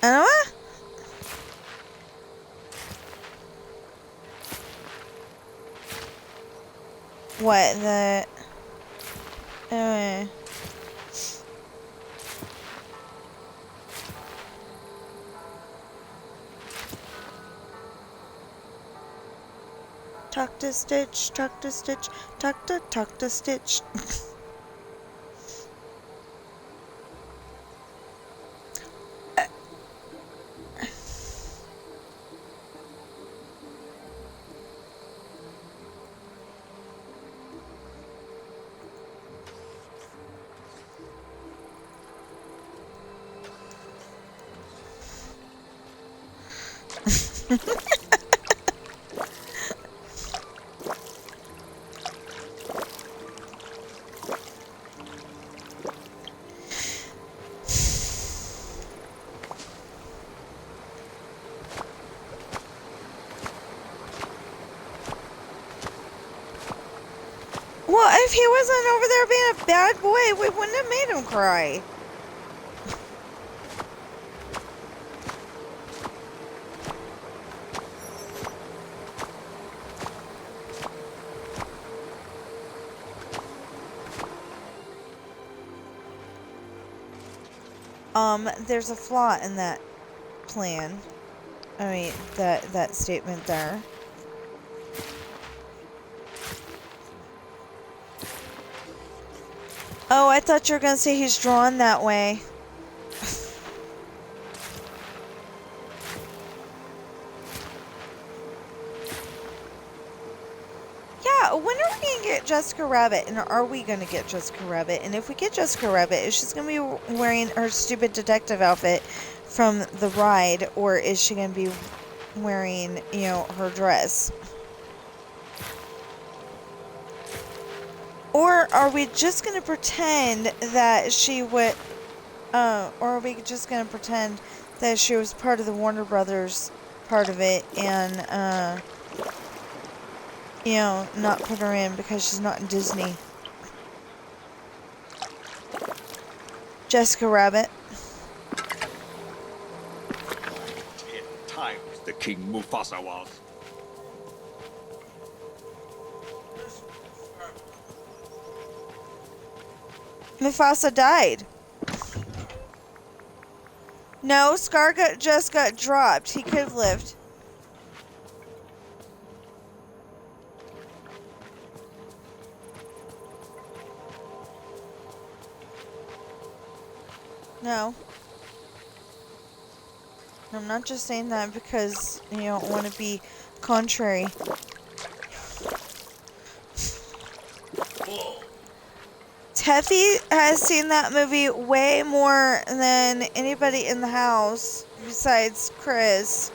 S1: What? What the? Anyway. Tuck to stitch, tuck to stitch, tuck to stitch. Well, if he wasn't over there being a bad boy, we wouldn't have made him cry. There's a flaw in that plan. I mean, that statement there. Oh, I thought you were gonna say he's drawn that way. Yeah, when are we gonna get Jessica Rabbit? And are we gonna get Jessica Rabbit? And if we get Jessica Rabbit, is she gonna be wearing her stupid detective outfit from the ride, or is she gonna be wearing, you know, her dress? Or are we just gonna pretend that she would, or are we just gonna pretend that she was part of the Warner Brothers part of it and, you know, not put her in because she's not in Disney? Jessica Rabbit.
S6: 10 times the King Mufasa was.
S1: Mufasa died. No, Scar just got dropped. He could have lived. No. I'm not just saying that because you don't want to be contrary. Teffy has seen that movie way more than anybody in the house besides Chris,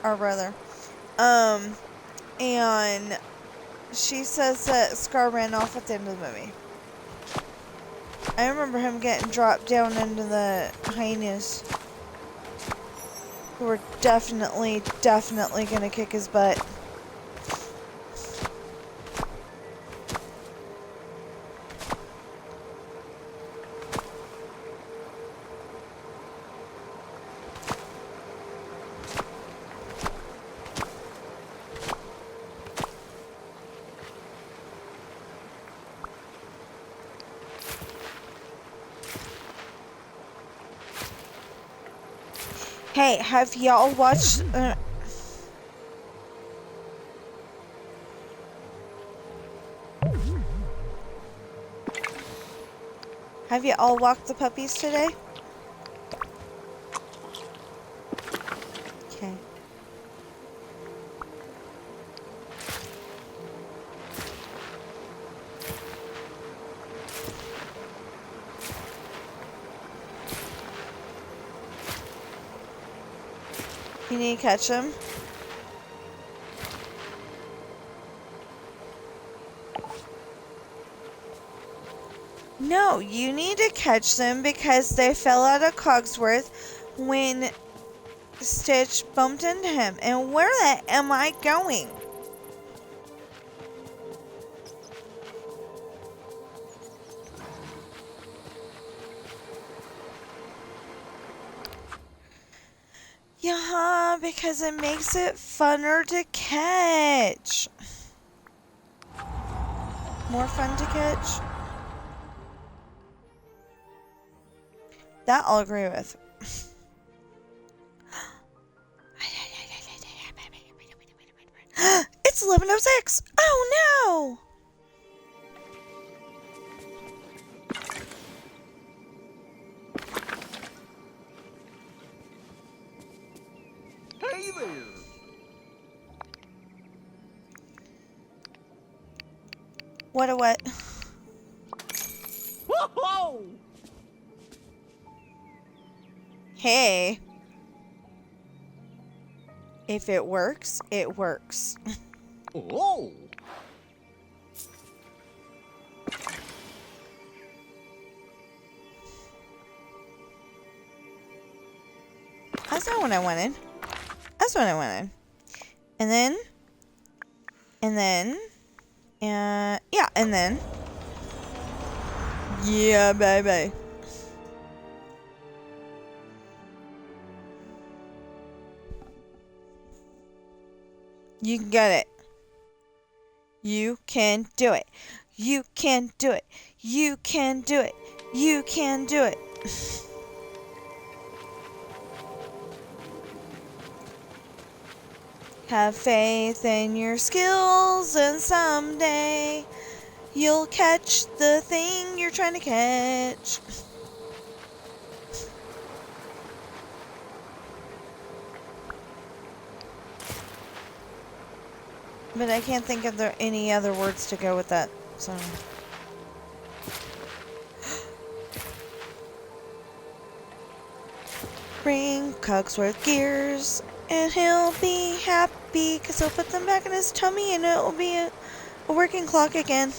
S1: our brother. And she says that Scar ran off at the end of the movie. I remember him getting dropped down into the hyenas, who were definitely gonna kick his butt. Hey, have y'all watched... have you all walked the puppies today? Okay. You need to catch them. No, you need to catch them because they fell out of Cogsworth when Stitch bumped into him. And where the am I going? Yeah, because it makes it funner to catch. More fun to catch. That I'll agree with. It's 11:06. Oh no!
S7: Hey there.
S1: What a what?
S7: Whoa!
S1: Hey. If it works, it works.
S7: Oh!
S1: That's not what I wanted. That's what I wanted. And then, yeah, and then, yeah, baby. You can get it. You can do it. You can do it. You can do it. You can do it. Have faith in your skills and someday you'll catch the thing you're trying to catch. But I can't think of any other words to go with that song. Bring Cogsworth gears and he'll be happy because he'll put them back in his tummy and it'll be a working clock again.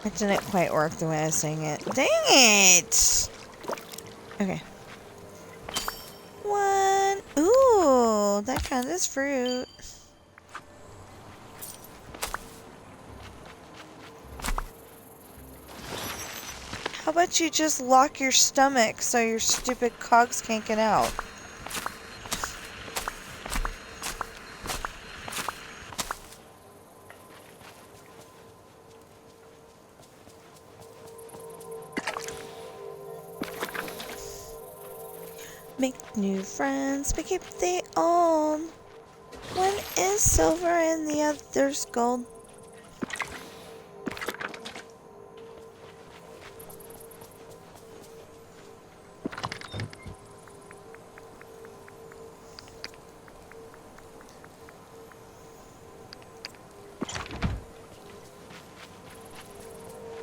S1: It didn't quite work the way I was saying it. Dang it! Okay. One. Ooh, that kind is fruit. How about you just lock your stomach so your stupid cogs can't get out? Make new friends, but keep the old. One is silver and the other's gold.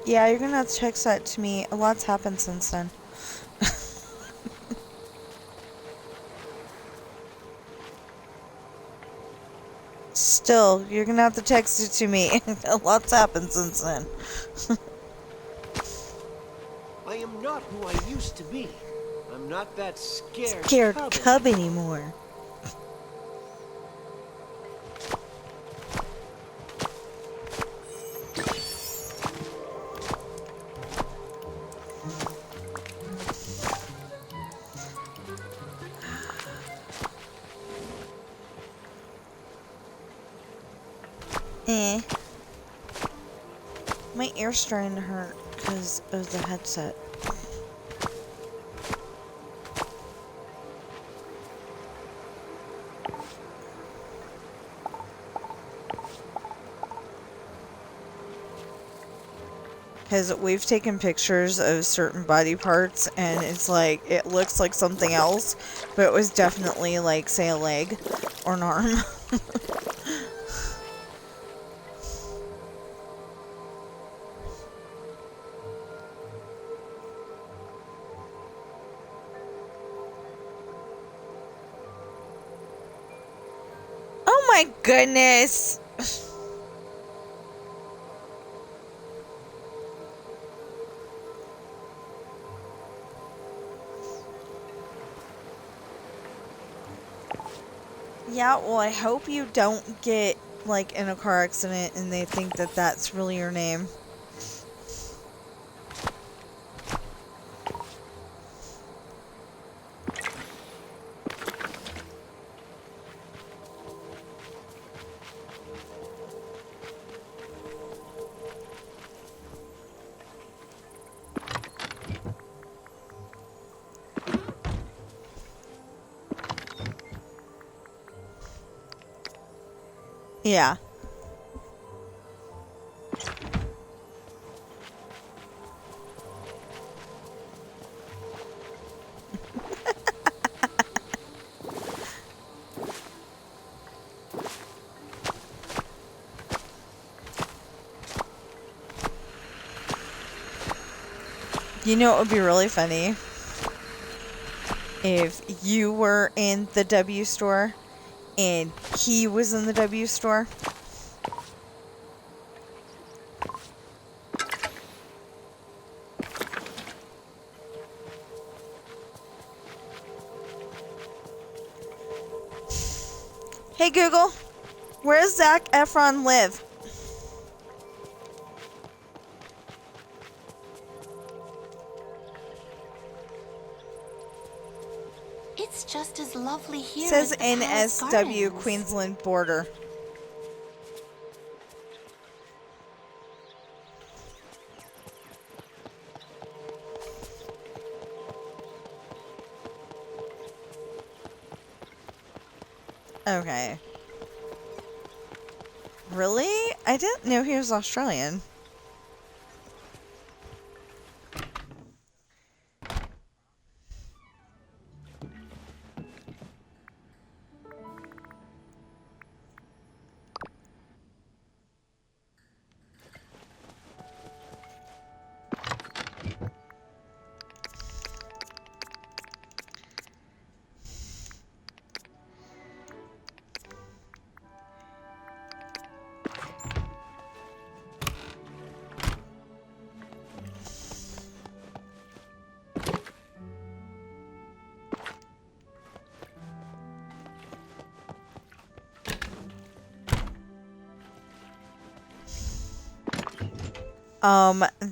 S1: Yeah, you're gonna have to text that to me. A lot's happened since then. Still, you're gonna have to text it to me. A lot's happened since then.
S2: I am not who I used to be. I'm not that scared,
S1: Scared cub anymore. My ear's starting to hurt because of the headset. Because we've taken pictures of certain body parts and it's like, it looks like something else, but it was definitely like, say, a leg or an arm. Oh my goodness! Yeah, well, I hope you don't get, like, in a car accident and they think that that's really your name. Yeah. You know, it would be really funny if you were in the W store and he was in the W store. Hey Google, where does Zac Efron live?
S3: It's just as lovely here
S1: Says
S3: as the palace
S1: NSW
S3: gardens.
S1: Queensland border. Okay. Really? I didn't know he was Australian.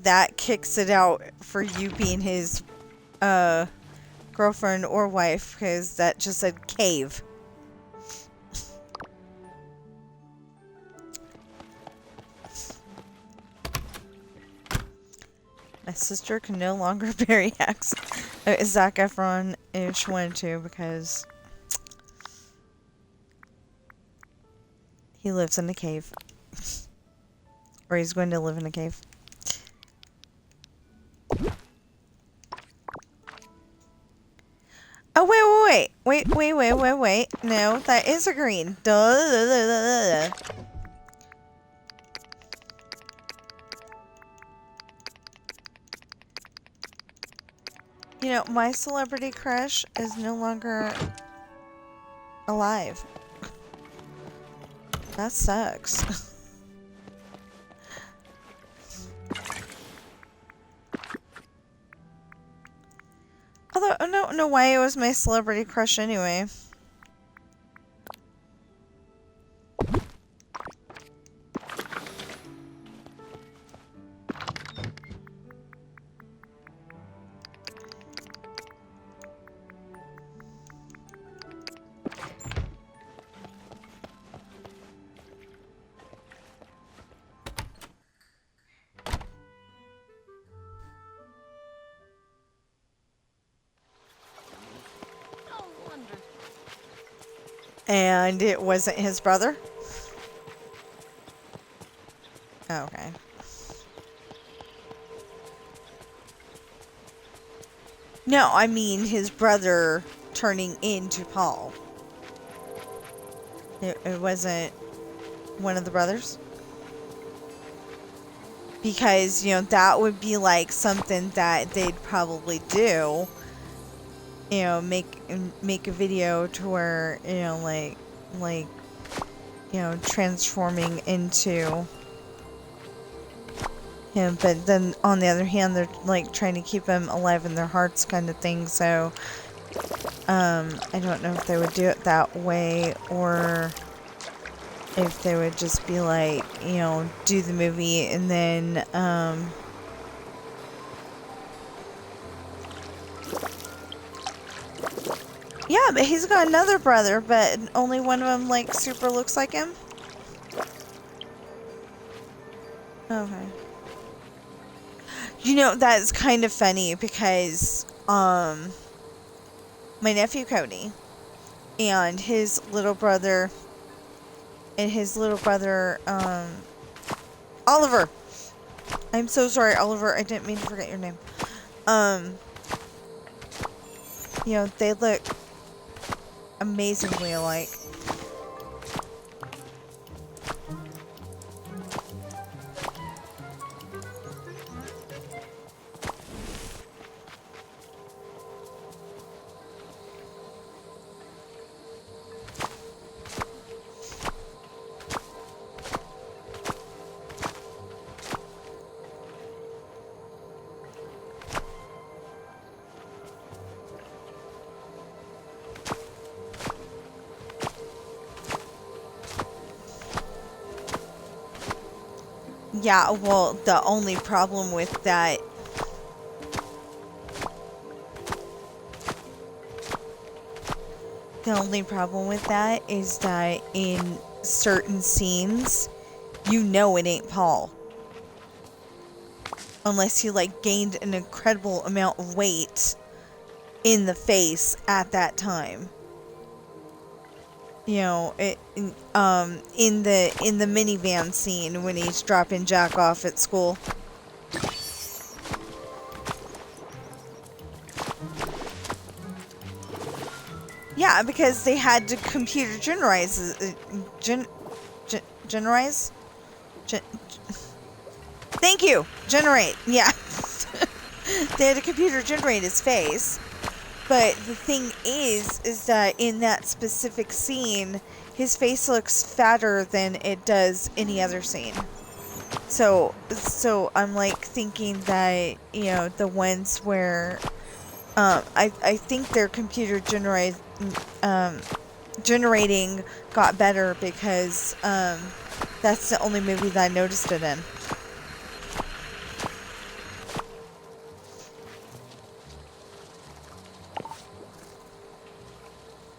S1: That kicks it out for you being his, girlfriend or wife, because that just said cave. My sister can no longer marry Zac Efron if she wanted to because he lives in a cave. Or he's going to live in a cave. Oh, wait. No, that is a green. Duh. You know, my celebrity crush is no longer alive. That sucks. Although, I don't know why it was my celebrity crush anyway. And it wasn't his brother? Okay. No, I mean his brother turning into Paul. It wasn't one of the brothers? Because, you know, that would be like something that they'd probably do. You know, make a video to where, you know, like, you know, transforming into him. But then, on the other hand, they're, like, trying to keep him alive in their hearts kind of thing. So, I don't know if they would do it that way, or if they would just be like, you know, do the movie and then, yeah, but he's got another brother, but only one of them, like, super looks like him? Okay. You know, that's kind of funny because, my nephew Cody and his little brother, Oliver! I'm so sorry, Oliver, I didn't mean to forget your name. You know, they look amazingly alike. Yeah, well, the only problem with that is that in certain scenes, you know it ain't Paul. Unless he, like, gained an incredible amount of weight in the face at that time. You know, in the minivan scene when he's dropping Jack off at school. Yeah, because they had to computer generate. Thank you. Generate. Yeah. They had to computer generate his face. But the thing is that in that specific scene, his face looks fatter than it does any other scene. So I'm like thinking that, you know, the ones where, I think their computer generating got better because, that's the only movie that I noticed it in.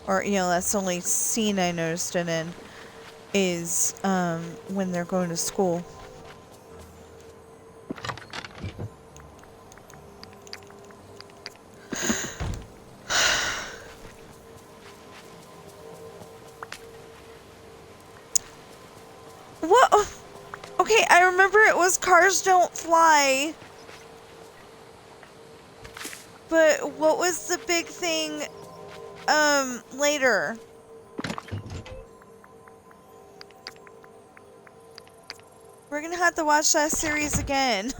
S1: Or, you know, that's the only scene I noticed it in, is, when they're going to school. Okay, I remember it was Cars Don't Fly. But what was the big thing, later? We're gonna have to watch that series again.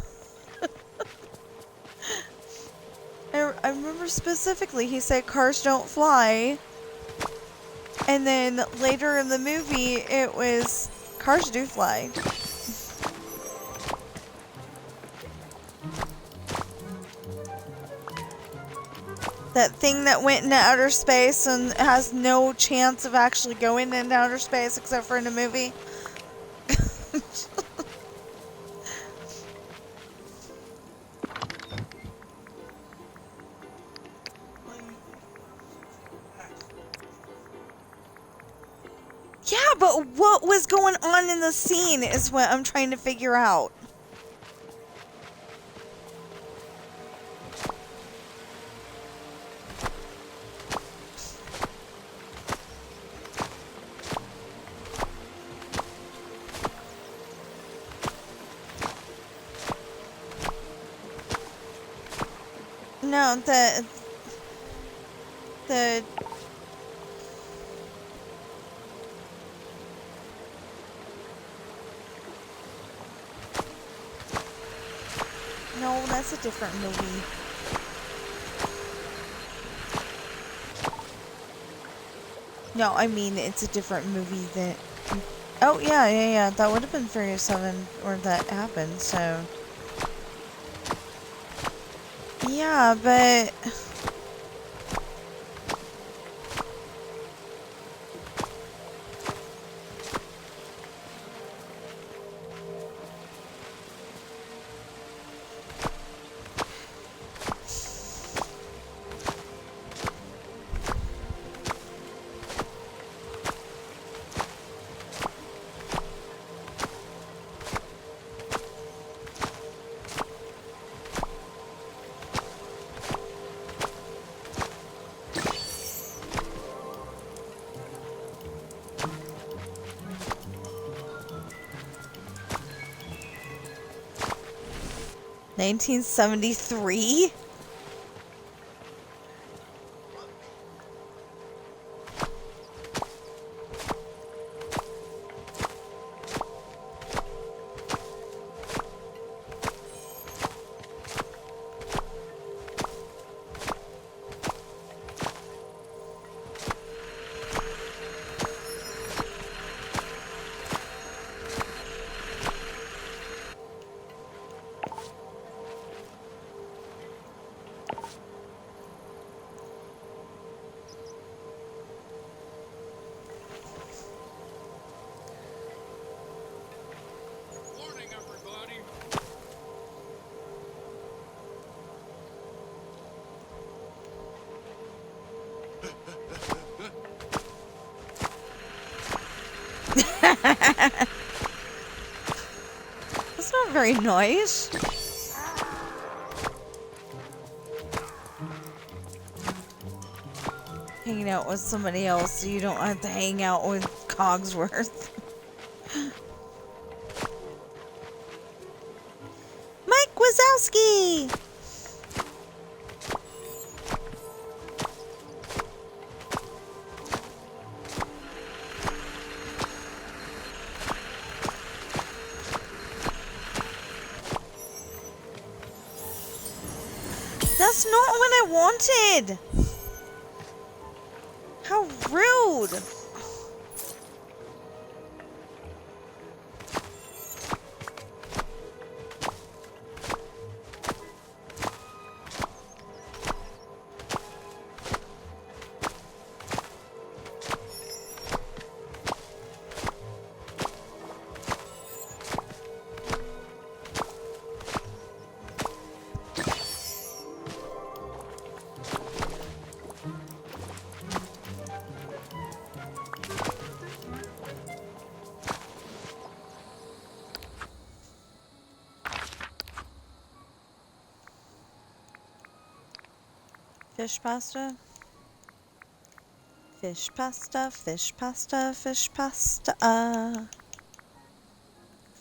S1: I remember specifically he said Cars Don't Fly. And then later in the movie, it was Cars Do Fly. That thing that went into outer space and has no chance of actually going into outer space except for in a movie. Yeah, but what was going on in the scene is what I'm trying to figure out. No, the no, that's a different movie. No, I mean it's a different movie that. Oh yeah. That would have been Furious 7 where that happened. So yeah, but. $1973?
S2: Morning, everybody.
S1: That's not very nice. Hanging out with somebody else so you don't have to hang out with Cogsworth. Mike Wazowski! That's not what I wanted! How rude! Fish pasta? Fish pasta, fish pasta, fish pasta.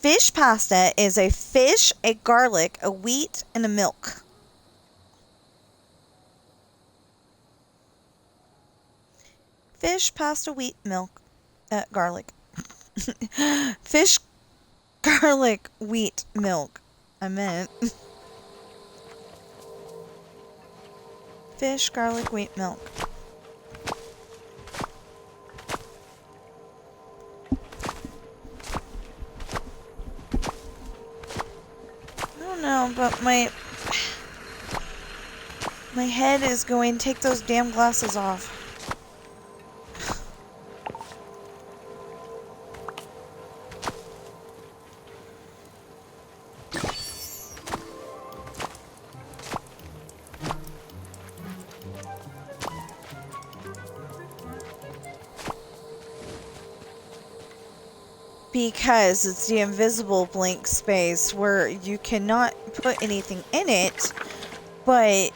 S1: Fish pasta is a fish, a garlic, a wheat, and a milk. Fish, pasta, wheat, milk, garlic. Fish, garlic, wheat, milk. I meant. Fish, garlic, wheat, milk. I don't know, but my head is going, take those damn glasses off. Because it's the invisible blank space where you cannot put anything in it, but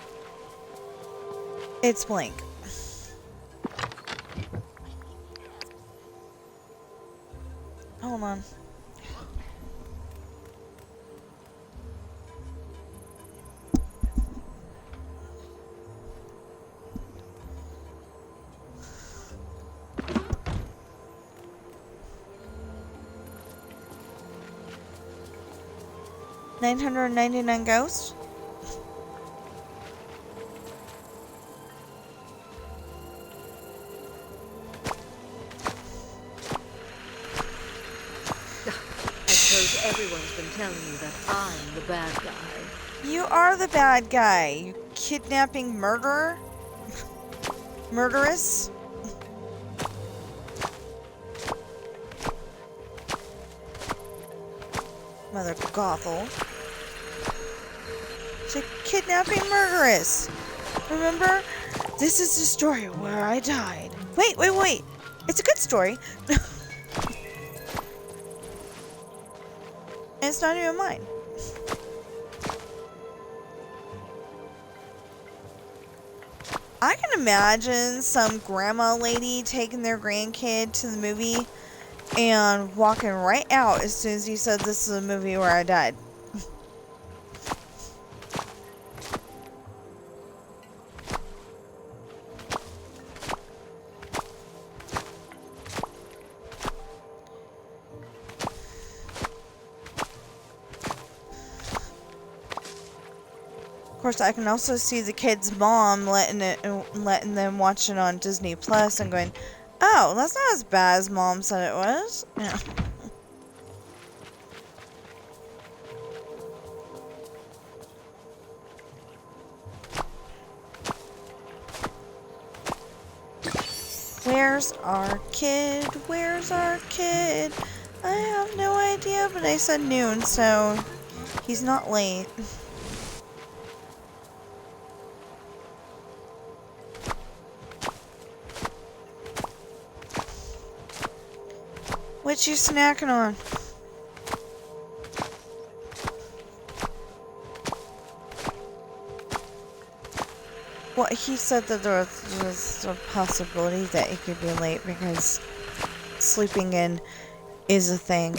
S1: it's blank. Hold on. $999 ghosts?
S8: I suppose everyone's been telling you that I'm the bad guy.
S1: You are the bad guy, you kidnapping murderer? Murderess? Mother Gothel. She's a kidnapping murderess. Remember? This is the story where I died. Wait. It's a good story. And it's not even mine. I can imagine some grandma lady taking their grandkid to the movie and walking right out as soon as you said this is a movie where I died. Of course, I can also see the kid's mom letting them watch it on Disney Plus and going, "Oh, that's not as bad as Mom said it was." Yeah. Where's our kid? Where's our kid? I have no idea, but I said noon, so he's not late. What you snacking on? Well, he said that there was a possibility that he could be late because sleeping in is a thing.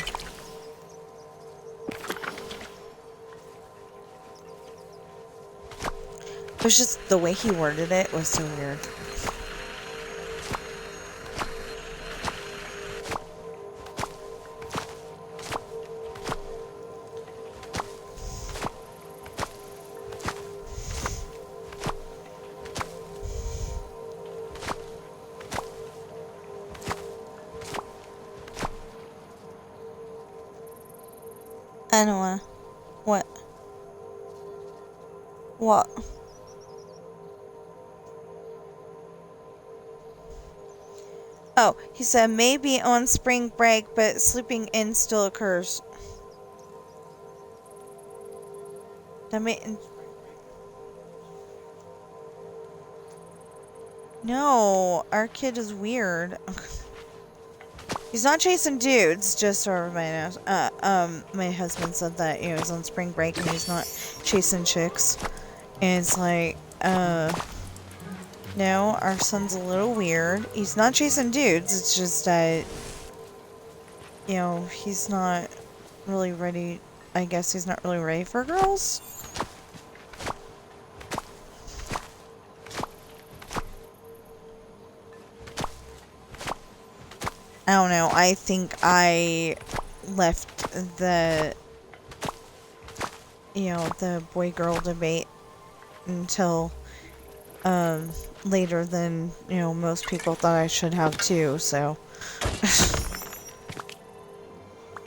S1: It was just the way he worded it was so weird. I don't wanna. What? What? Oh, he said maybe on spring break, but sleeping in still occurs. That mean, no, our kid is weird. He's not chasing dudes, just so everybody knows. My husband said that he was on spring break and he's not chasing chicks. And it's like, no, our son's a little weird. He's not chasing dudes, it's just that, you know, he's not really ready. I guess he's not really ready for girls. I don't know. I think I left the, the boy-girl debate until later than, most people thought I should have too, so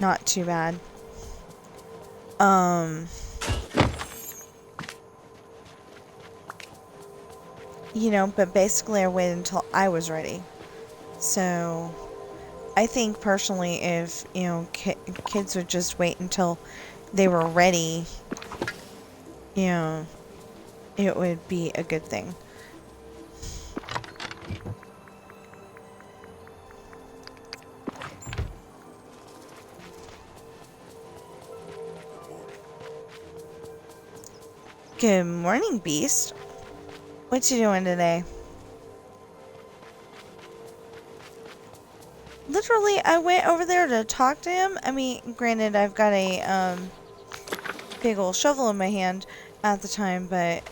S1: not too bad. But basically I waited until I was ready. So I think personally if, kids would just wait until they were ready, it would be a good thing. Good morning, Beast. What you doing today? Literally, I went over there to talk to him. I mean, granted, I've got a big old shovel in my hand at the time, but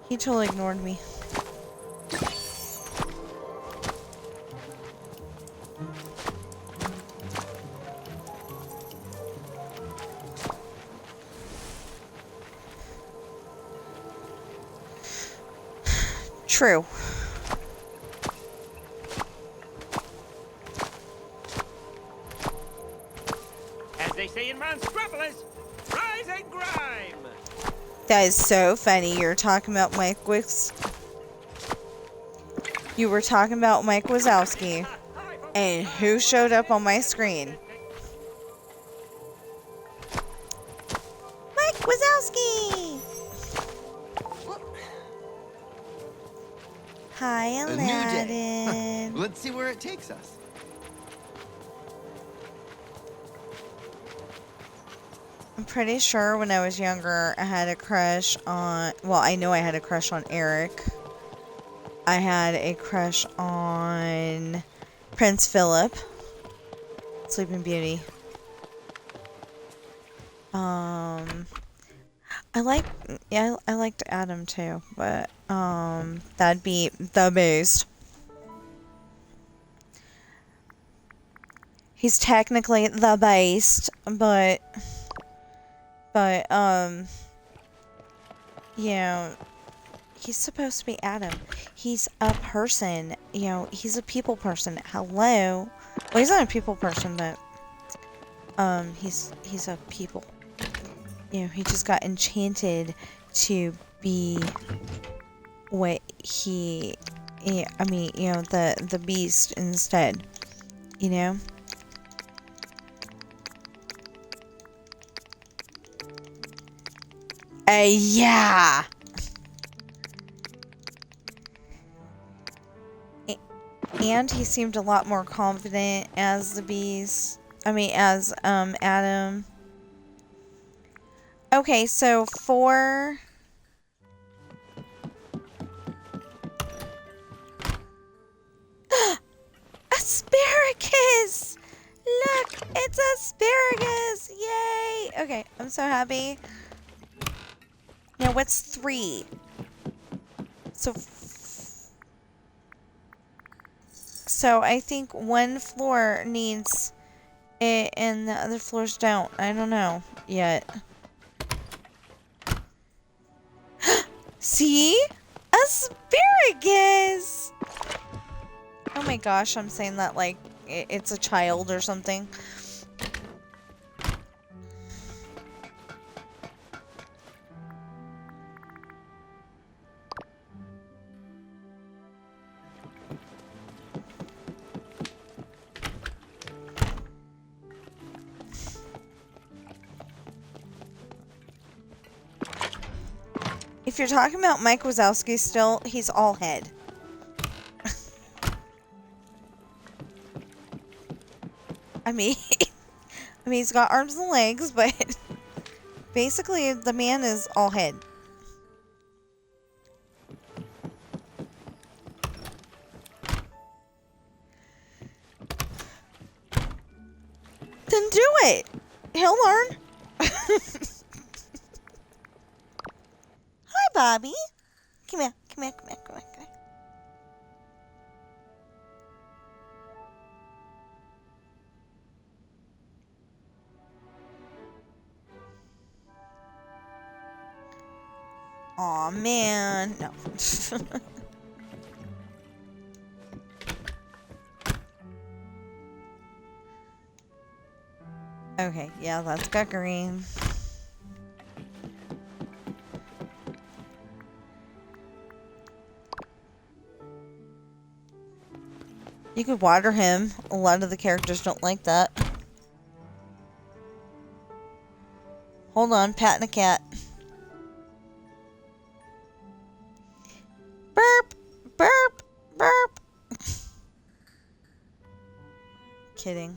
S1: he totally ignored me. True.
S2: As they say in Monstropolis, rise and grime!
S1: That is so funny. You're talking about Mike Wicks. You were talking about Mike Wazowski. And who showed up on my screen? Mike Wazowski! Hi,
S9: A new
S1: Aladdin.
S9: day. Let's see where it takes us.
S1: I'm pretty sure when I was younger, I had a crush on... Well, I know I had a crush on Eric. I had a crush on Prince Philip. Sleeping Beauty. I liked Adam too, but that'd be the Beast. He's technically the Beast, but he's supposed to be Adam. He's a person, he's a people person. Hello. Well, he's not a people person, but he's a people. He just got enchanted to be what he, the Beast instead, yeah. And he seemed a lot more confident as the Beast. As Adam. Okay, so for... Asparagus! Look, it's asparagus! Yay! Okay, I'm so happy. Now, what's 3? So I think one floor needs it and the other floors don't. I don't know yet. See? Asparagus! Oh my gosh, I'm saying that like it's a child or something. If you're talking about Mike Wazowski still, he's all head. He's got arms and legs, but basically the man is all head. Then do it! He'll learn. Hi, Bobby. Come here. Come here. Come here. Come here. Come here. Aw, man. No. Okay, yeah, that's got green. You could water him. A lot of the characters don't like that. Hold on, patting a cat. Burp! Burp! Burp! Kidding.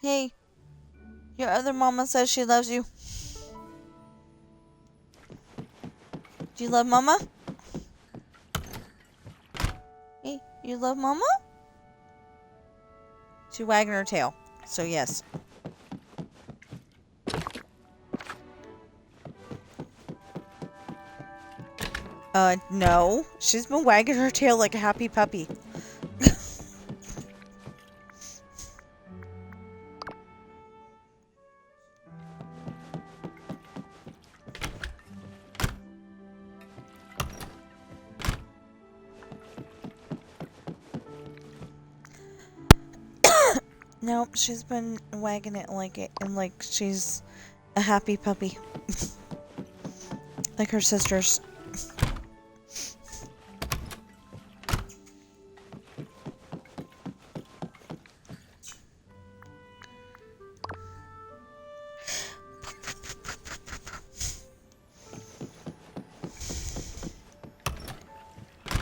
S1: Hey, your other mama says she loves you. Do you love mama? Hey, you love mama? She's wagging her tail, so yes. No. She's been wagging her tail like a happy puppy. Nope, she's been wagging it like she's a happy puppy. Like her sisters.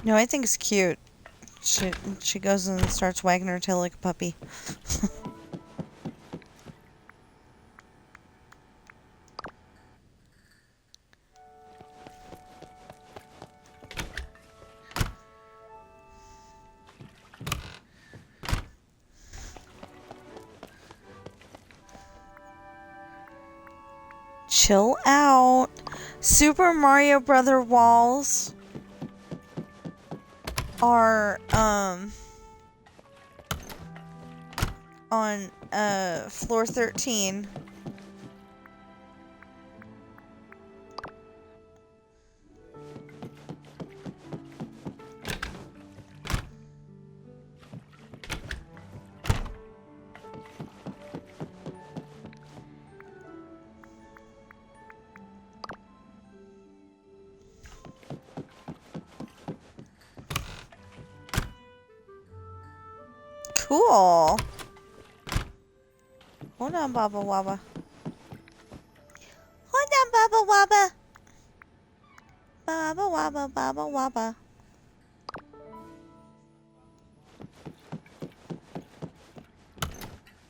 S1: No, I think it's cute. She goes and starts wagging her tail like a puppy. Chill out. Super Mario Brother walls are on floor 13. Cool. Hold on, Baba Waba. Hold on, Baba Waba. Baba Waba, Baba Waba.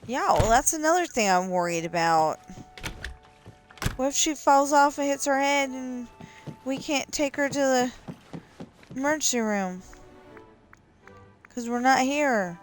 S1: Yeah, well, that's another thing I'm worried about. What if she falls off and hits her head and we can't take her to the emergency room? Because we're not here.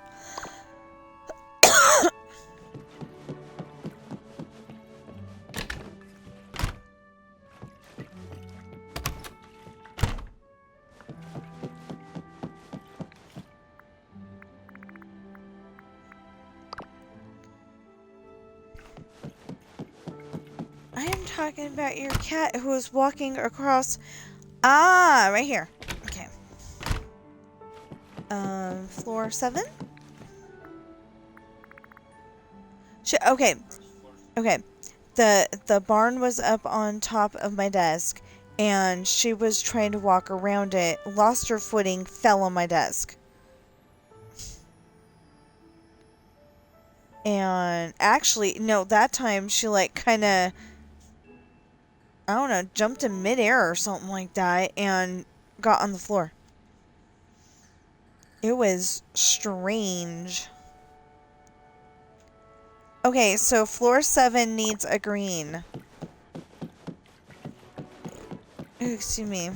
S1: I am talking about your cat who is walking across. Ah, right here. Okay. Floor 7? Okay. Okay. The barn was up on top of my desk, and she was trying to walk around it, lost her footing, fell on my desk. And actually, no, that time she like kind of, I don't know, jumped in midair or something like that and got on the floor. It was strange. Okay, so floor 7 needs a green. Ooh, excuse me.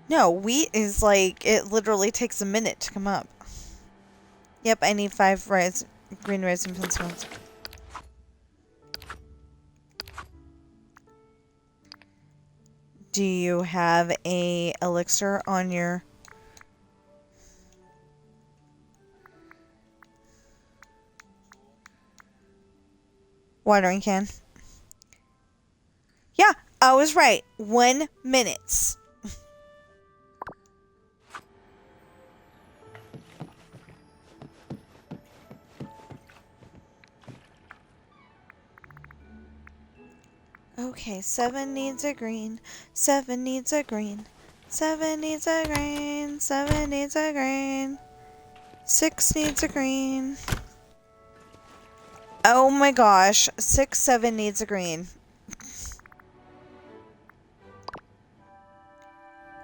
S1: No, wheat is like, it literally takes a minute to come up. Yep, I need 5 green rising pencils. Do you have a elixir on your... watering can? Yeah, I was right. 1 minute. Okay, 7 needs a green. 7 needs a green. 7 needs a green. 7 needs a green. 6 needs a green. Oh my gosh. 6, 7 needs a green.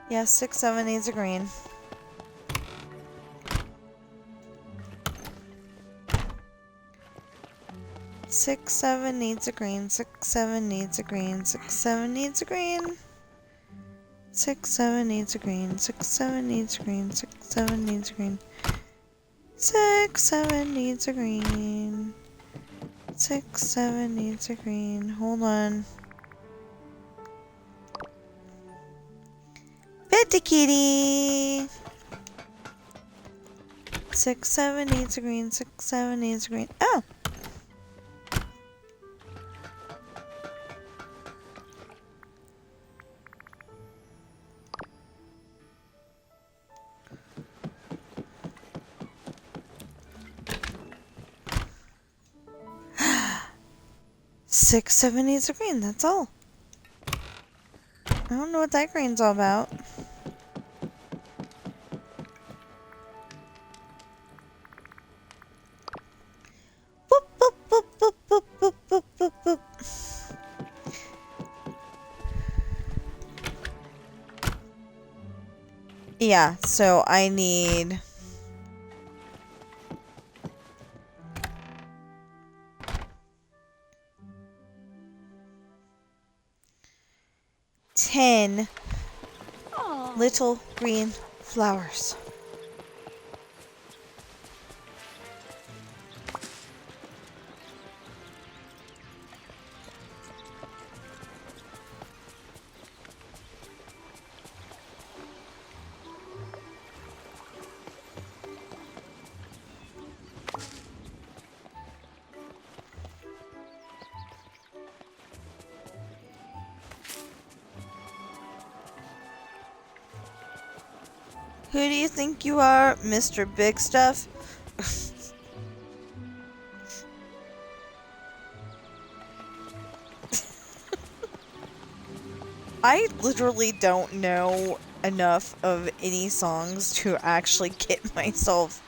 S1: Yeah, 6, 7 needs a green. Six, 7 needs a green. 6, 7 needs a green. 6, 7 needs a green. 6, 7 needs a green. 6, 7 needs a green. 6, 7 needs a green. 6, 7 needs a green. 6, 7 needs a green. Hold on. Petty kitty. 6, 7 needs a green. 6, 7 needs a green. Oh! Six, 7 needs a green, that's all. I don't know what that green's all about. Boop, boop, boop, boop, boop, boop, boop, boop, boop. Yeah, so I need... ten little green flowers. Who do you think you are, Mr. Big Stuff? I literally don't know enough of any songs to actually get myself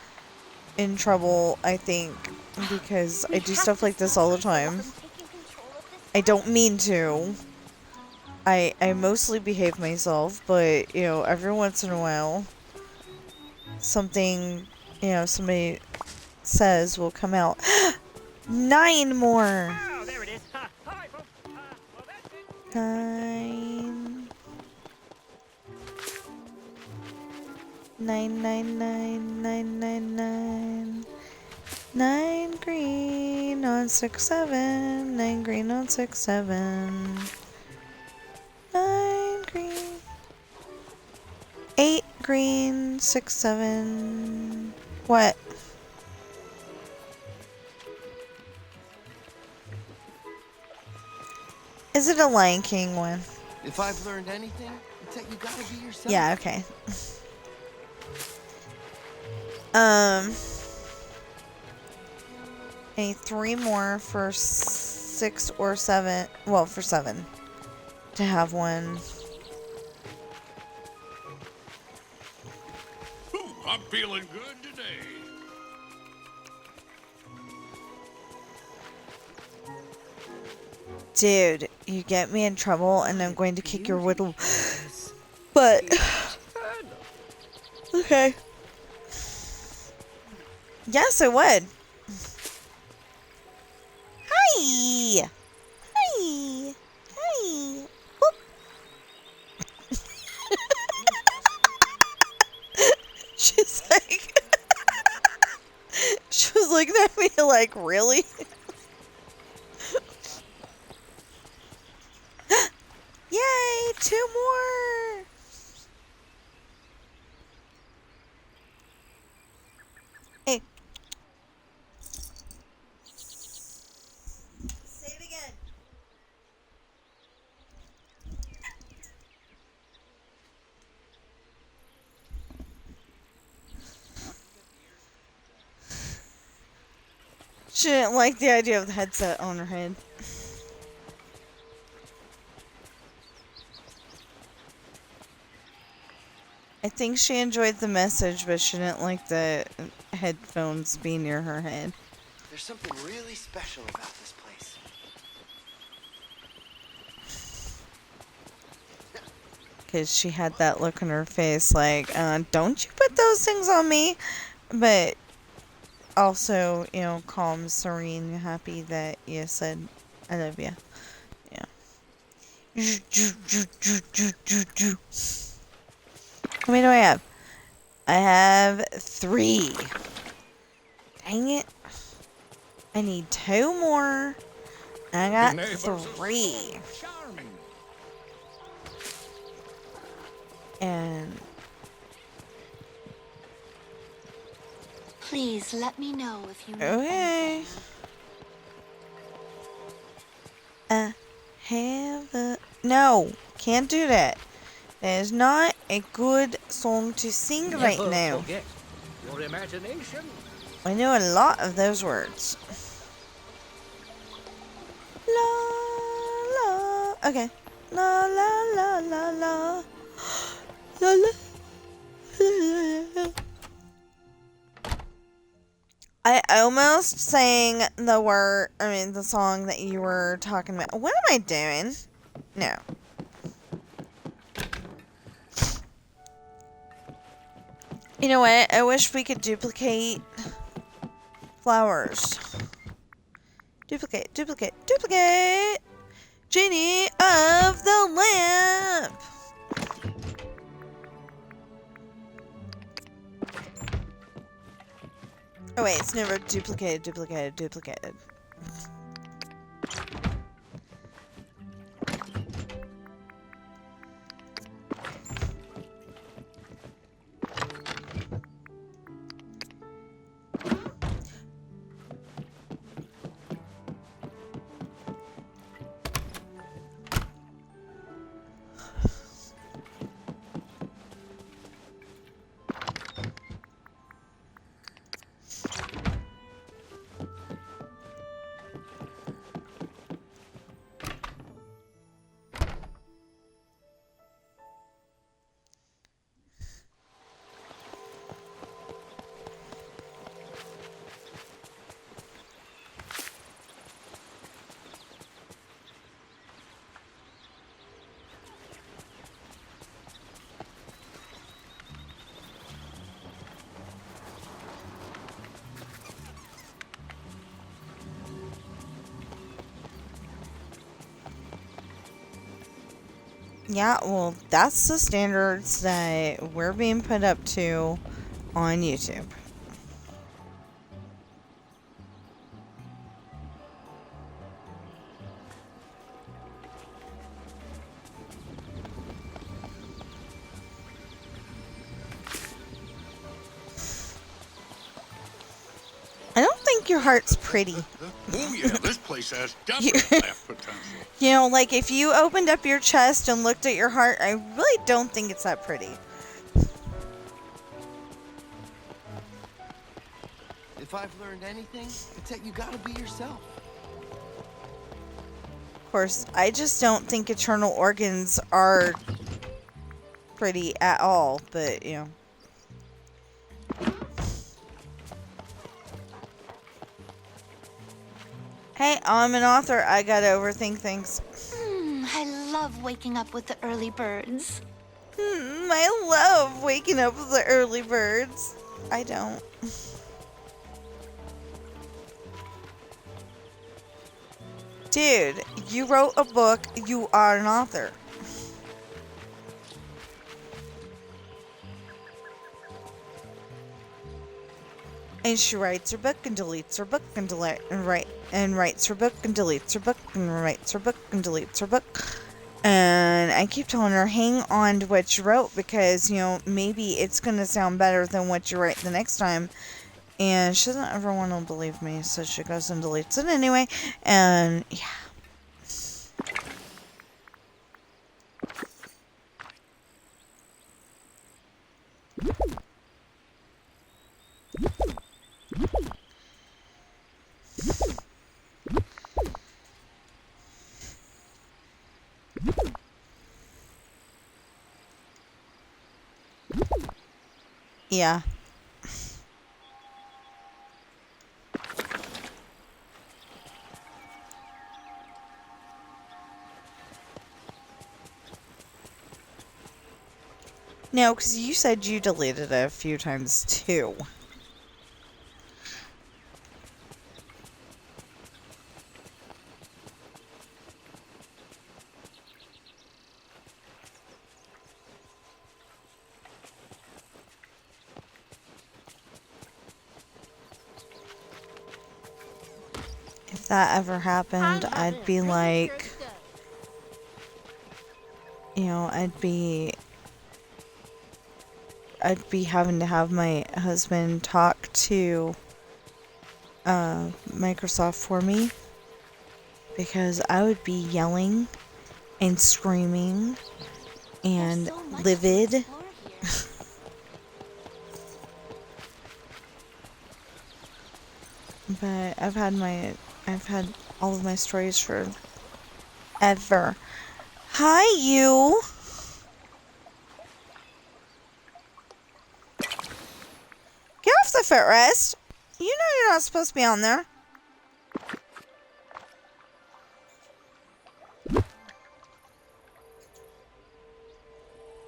S1: in trouble, I think, because I do stuff like this all the time. I don't mean to. I mostly behave myself, but, you know, every once in a while, something, you know, somebody says will come out. 9 more!
S2: Oh, there it is. Hi, folks. Well, that's it.
S1: 9. 9, 9, 9, 9, 9, 9. 9 green on 6, 7. 9 green on 6, 7. 9 green. 8 green, 6, 7. What? Is it a Lion King one?
S9: If I've learned anything, it's that you gotta be yourself.
S1: Yeah, okay. I need 3 more for 6 or 7. Well, for 7. To have one.
S6: I'm feeling good today.
S1: Dude, you get me in trouble and I'm going to kick your little butt. Okay. Yes, I would. Hi! Hi! Hi! Boop. Like, really? Yay! 2 more! Hey. Say it again. She didn't like the idea of the headset on her head. I think she enjoyed the message, but she didn't like the headphones being near her head.
S9: There's something really special about this place.
S1: Because she had that look on her face like, don't you put those things on me? But also, you know, calm, serene, happy that you said, I love you. Yeah. How many do I have? I have 3. Dang it. I need 2 more. I got 3.
S5: Charming.
S1: And
S3: Please let me know if you need
S1: okay.
S3: anything.
S1: No, can't do that. That is not a good song to sing right
S2: Never
S1: now.
S2: forget your imagination.
S1: I know a lot of those words. La la. Okay. La la la la la. La la. I almost sang the song that you were talking about. What am I doing? No. You know what? I wish we could duplicate flowers. Duplicate, duplicate, duplicate! Genie of the lamp! Oh wait, it's never duplicated, duplicated, duplicated. Yeah, well, that's the standards that we're being put up to on YouTube. I don't think your heart's pretty.
S6: Oh yeah, this place has definite laugh potential.
S1: You know, like if you opened up your chest and looked at your heart, I really don't think it's that pretty.
S9: If I've learned anything, it's that you gotta be yourself.
S1: Of course, I just don't think eternal organs are pretty at all, but, you know. Hey, I'm an author. I gotta overthink things.
S3: I love waking up with the early birds.
S1: I love waking up with the early birds. I don't. Dude, you wrote a book. You are an author. And she writes her book and deletes her book and writes her book and deletes her book and writes her book and deletes her book. And I keep telling her, hang on to what you wrote because, you know, maybe it's going to sound better than what you write the next time. And she doesn't ever want to believe me, so she goes and deletes it anyway. And yeah. Yeah. No, because you said you deleted it a few times too. If that ever happened, I'd be like, you know, I'd be having to have my husband talk to Microsoft for me because I would be yelling and screaming and livid. But I've had all of my stories for ever. Hi, you. Get off the footrest. You know you're not supposed to be on there.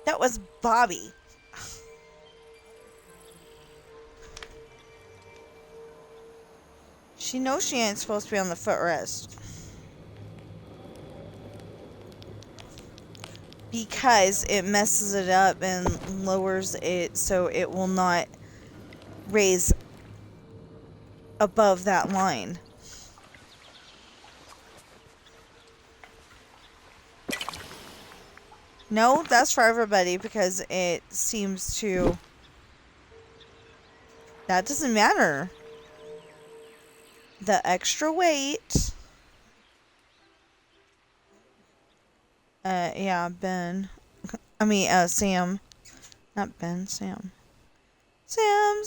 S1: That was Bobby. She knows she ain't supposed to be on the footrest. Because it messes it up and lowers it so it will not raise above that line. No, that's for everybody because it seems to... That doesn't matter. The extra weight... yeah, Ben. I mean, Sam. Not Ben, Sam. Sam.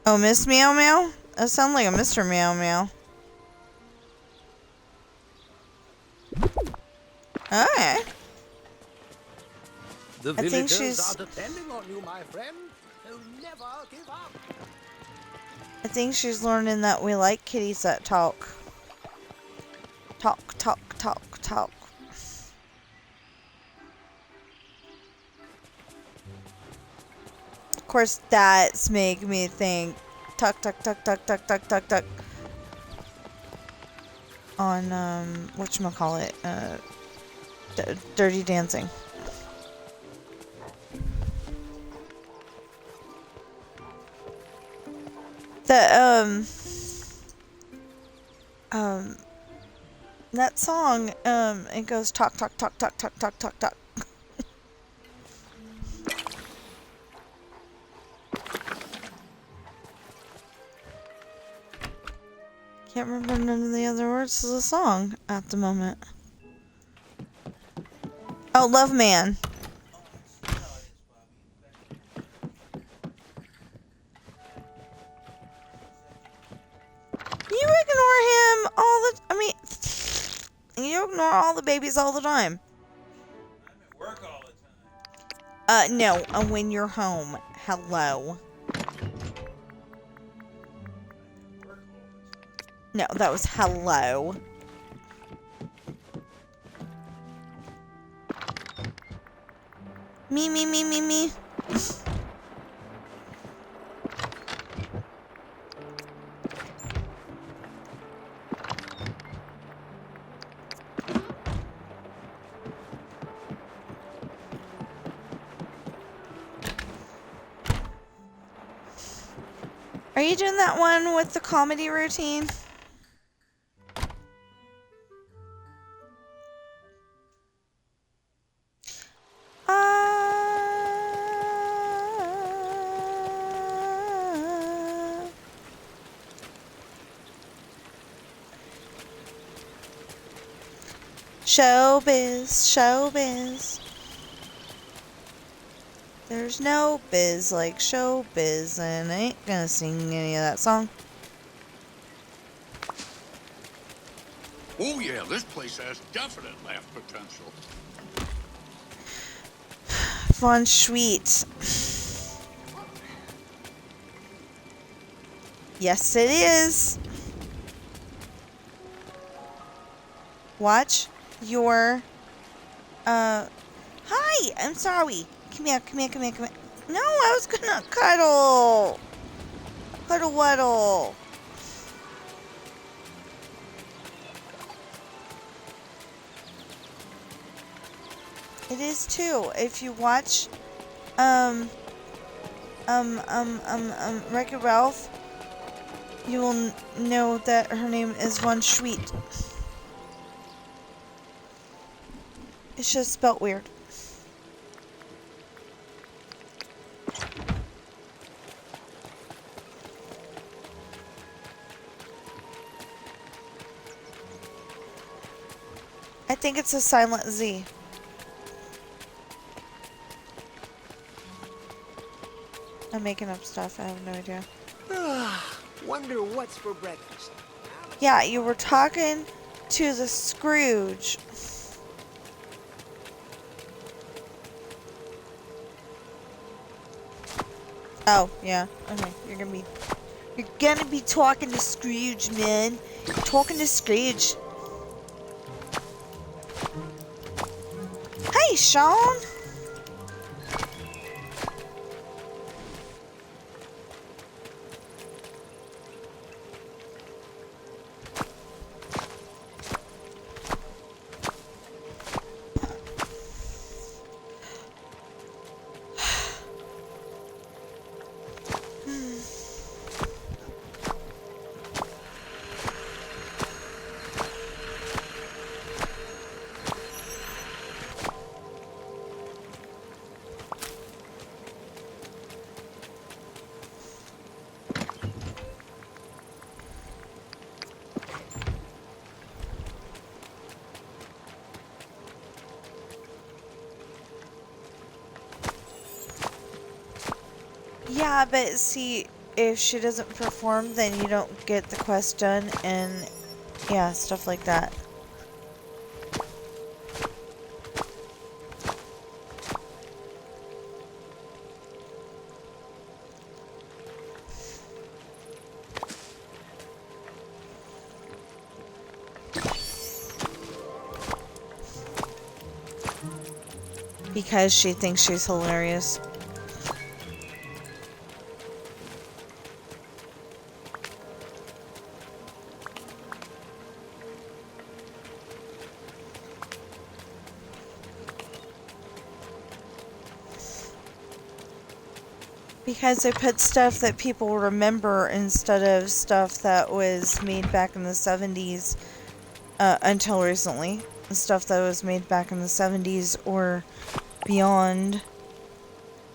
S1: Oh, Miss Meow Meow? That sounds like a Mr. Meow Meow. Alright.
S2: The
S1: I think
S2: villagers
S1: she's...
S2: are depending on you, my friend. So never give up.
S1: I think she's learning that we like kitties that talk. Talk. Of course, that's making me think tuck. On, whatchamacallit, Dirty Dancing. That song, it goes talk. Can't remember none of the other words of the song at the moment. Oh, Love Man. You ignore him all the... you ignore all the babies all the time.
S10: I'm at work all the time.
S1: No, when you're home. Hello. No, that was hello. Me. you doing that one with the comedy routine? Showbiz, showbiz. There's no biz like showbiz, and I ain't gonna sing any of that song.
S6: Oh yeah, this place has definite laugh potential.
S1: Von Sweet. Yes, it is. Watch your, hi, I'm sorry. Come here, come here, come here, come here. No, I was gonna cuddle. Cuddle waddle. It is too. If you watch, Wreck-It Ralph, you will know that her name is Von Sweet. It's just spelt weird. I think it's a silent Z. I'm making up stuff. I have no idea.
S4: Wonder what's for breakfast.
S1: Yeah, you were talking to the Scrooge. Oh, yeah. Okay, you're gonna be talking to Scrooge, man. You're talking to Scrooge. Hey, Sean. Yeah, but see, if she doesn't perform, then you don't get the quest done, and yeah, stuff like that. Because she thinks she's hilarious. Because they put stuff that people remember instead of stuff that was made back in the 70s, until recently. Stuff that was made back in the 70s or beyond.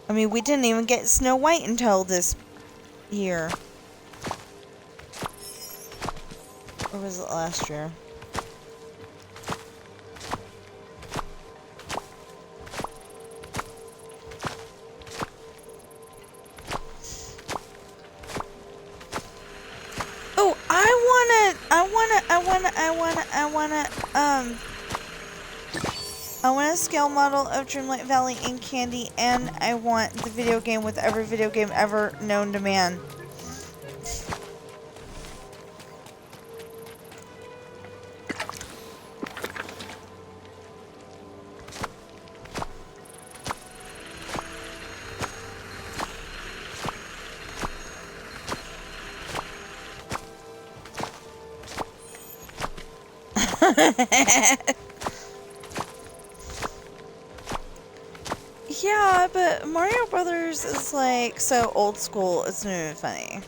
S1: I mean, we didn't even get Snow White until this year. Or was it last year? Oh, I want a scale model of Dreamlight Valley in candy, and I want the video game with every video game ever known to man. Yeah, but Mario Brothers is like so old school, it's not even funny.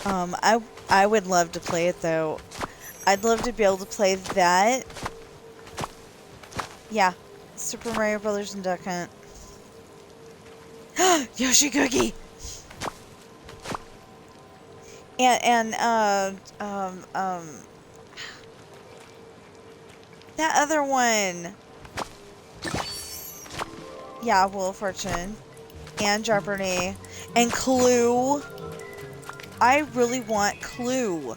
S1: I would love to play it though. I'd love to be able to play that. Yeah, Super Mario Brothers and Duck Hunt. Yoshi Cookie. And that other one. Yeah, Wheel of Fortune. And Jeopardy. And Clue. I really want Clue.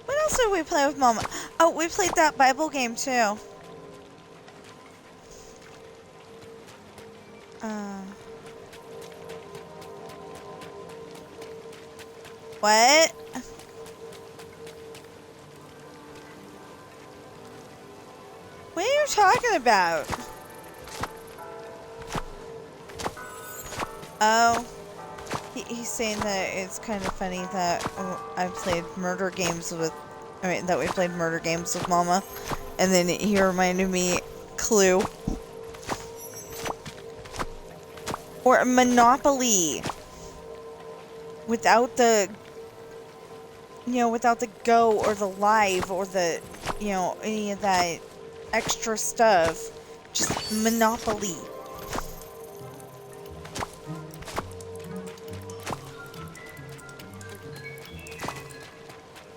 S1: What else did we play with Mama? Oh, we played that Bible game too. What? What are you talking about? Oh. He's saying that it's kind of funny that I played murder games with... I mean, that we played murder games with Mama. And then he reminded me Clue. Or Monopoly. Without the... You know, without the Go or the Live or the... You know, any of that extra stuff. Just Monopoly.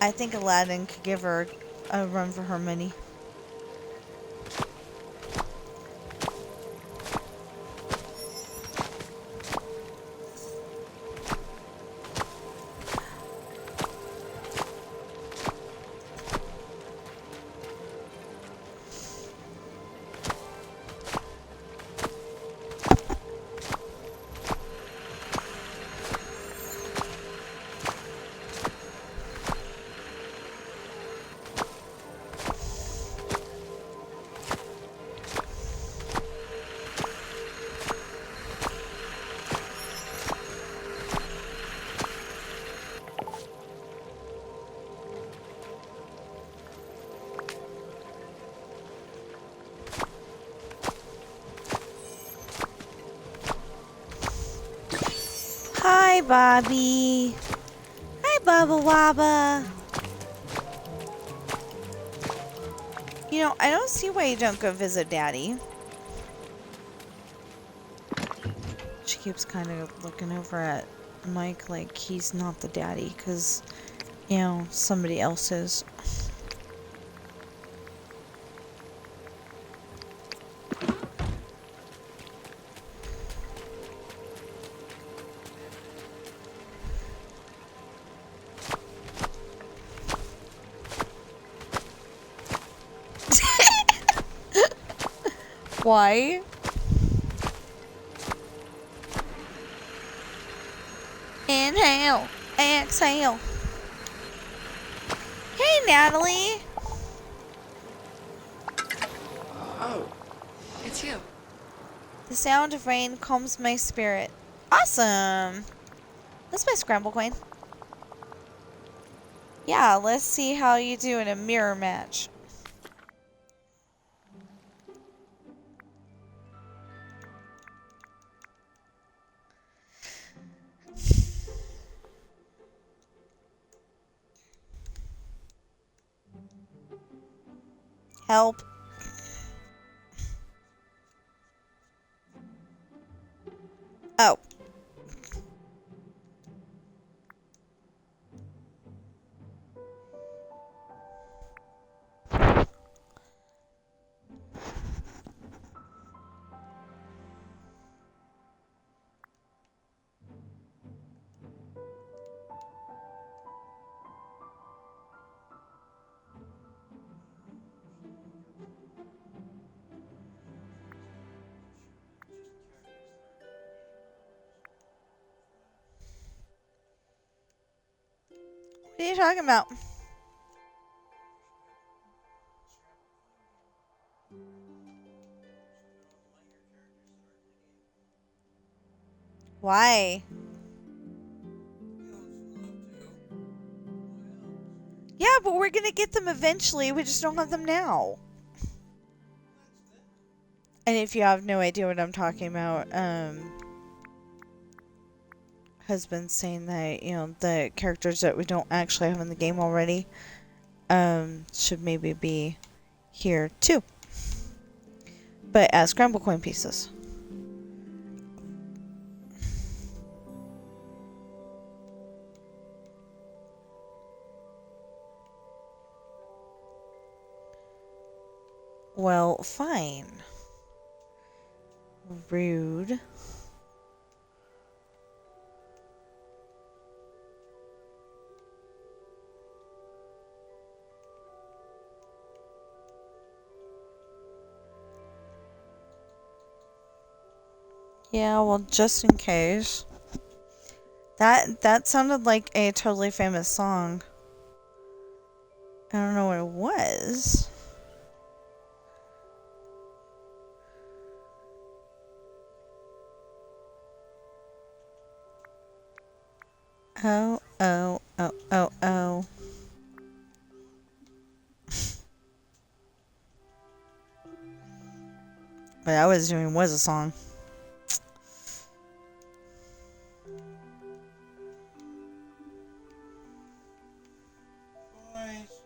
S1: I think Aladdin could give her a run for her money. Hi, Bobby. Hi, Bubba Wabba. You know, I don't see why you don't go visit Daddy. She keeps kind of looking over at Mike like he's not the daddy, because, you know, somebody else is. Why? Inhale, exhale. Hey, Natalie.
S9: Oh, it's you.
S1: The sound of rain calms my spirit. Awesome. That's my scramble coin. Yeah, let's see how you do in a mirror match. Help. Oh. What are you talking about? Why? Yeah, but we're gonna get them eventually. We just don't have them now. And if you have no idea what I'm talking about, has been saying that, you know, the characters that we don't actually have in the game already, should maybe be here too. But as scramble coin pieces. Well, fine. Rude. Yeah, well, just in case. That sounded like a totally famous song. I don't know what it was. Oh, oh, oh, oh, oh. What I was doing was a song.
S10: Boys.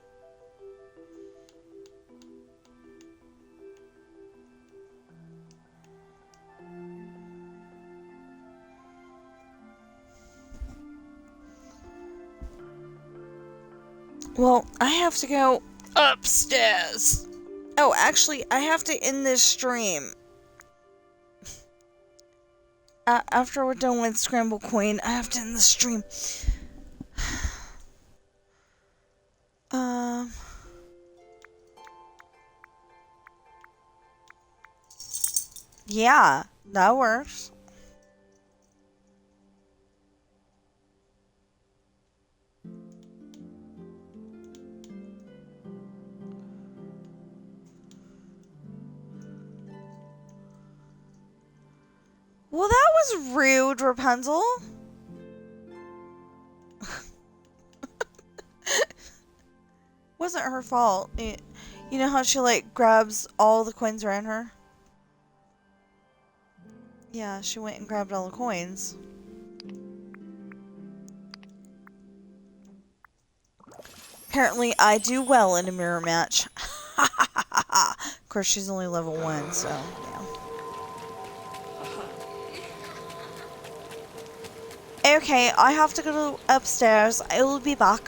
S1: Well, I have to go upstairs. Oh, actually, I have to end this stream. After we're done with Scramble Coin, I have to end the stream. Yeah, that works. Well, that was rude, Rapunzel. Wasn't her fault. You know how she, like, grabs all the coins around her? Yeah, she went and grabbed all the coins. Apparently, I do well in a mirror match. Of course, she's only level 1, so, yeah. Okay, I have to go upstairs. I will be back.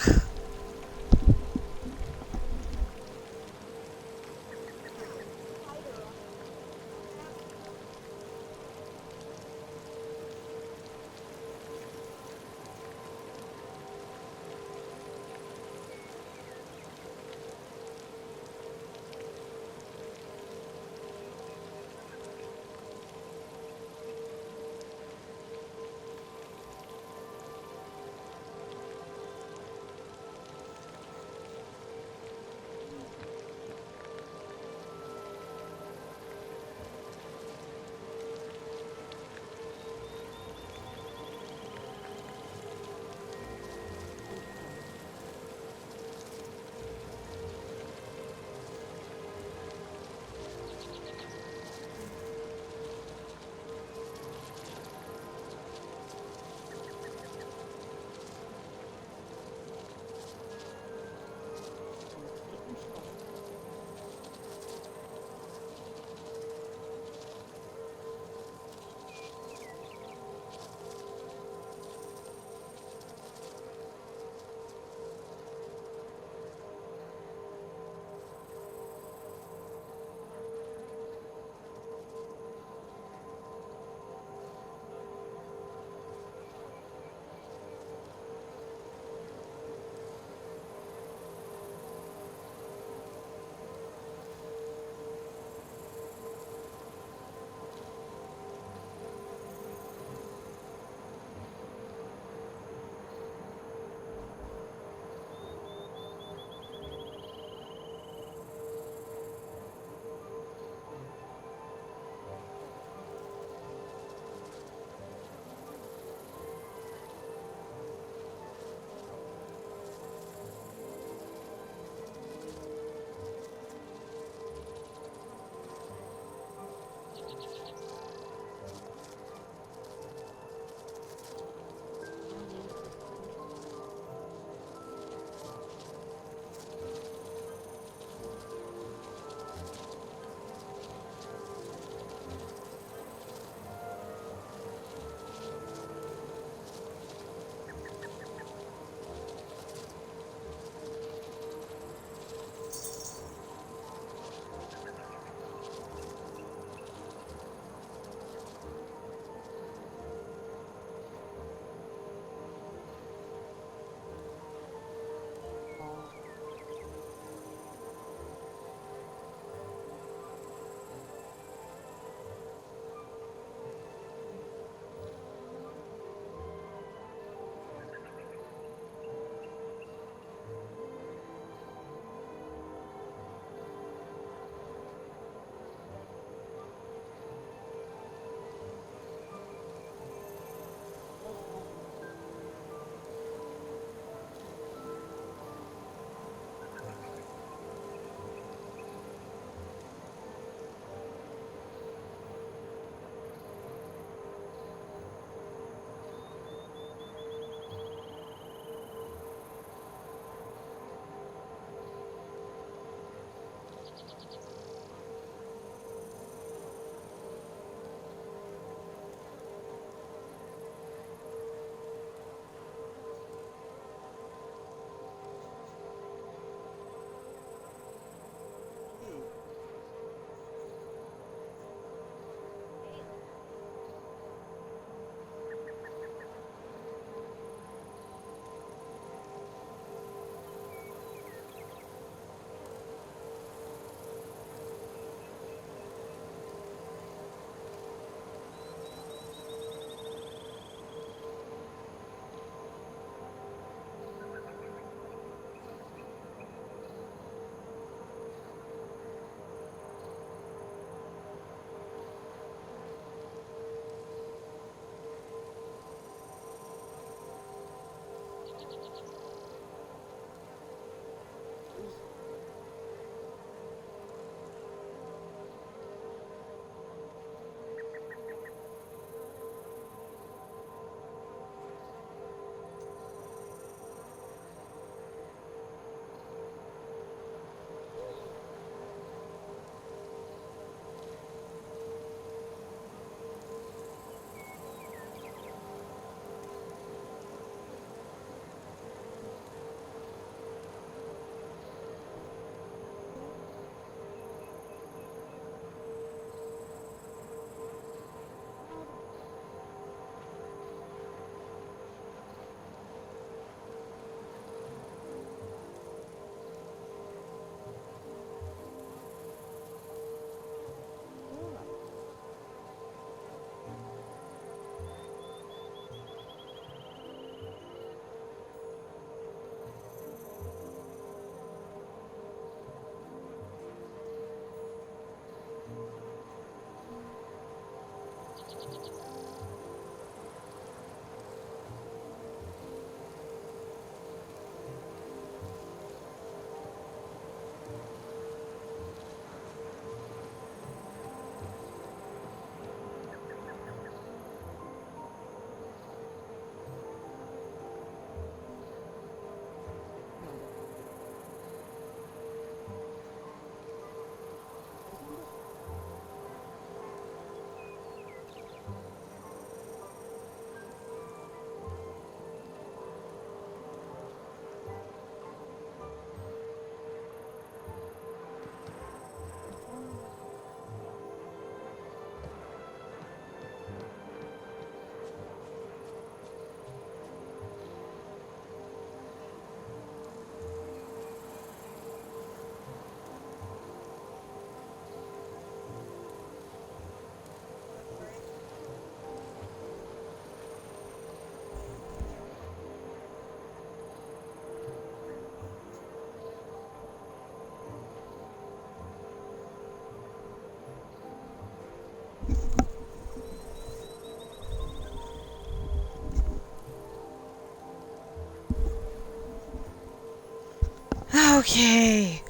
S1: Okay.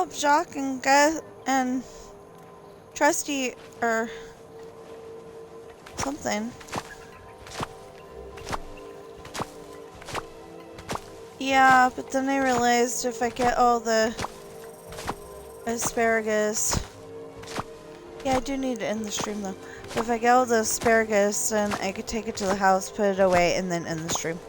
S1: help Jacques and Trusty or something. Yeah, but then I realized if I get all the asparagus... Yeah, I do need to end the stream though. But if I get all the asparagus, then I could take it to the house, put it away, and then end the stream.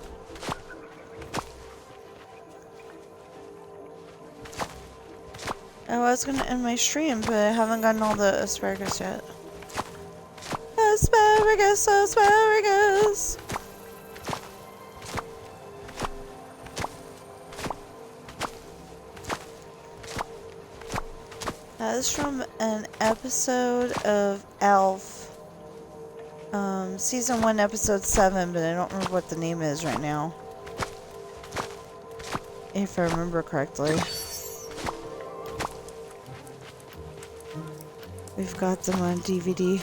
S1: I was gonna end my stream, but I haven't gotten all the asparagus yet. Asparagus, asparagus! That is from an episode of Elf. Season 1, episode 7, but I don't remember what the name is right now. If I remember correctly. We've got them on DVD.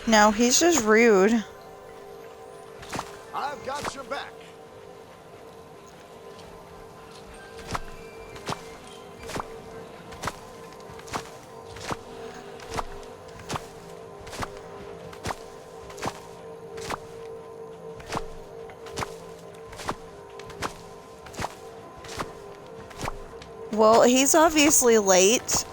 S1: No, he's just rude.
S7: I've got your back.
S1: Well, he's obviously late.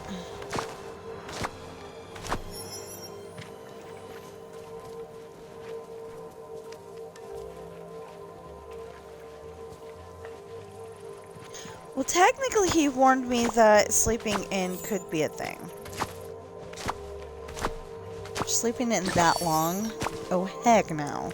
S1: Well, technically he warned me that sleeping in could be a thing. Sleeping in that long? Oh, heck no.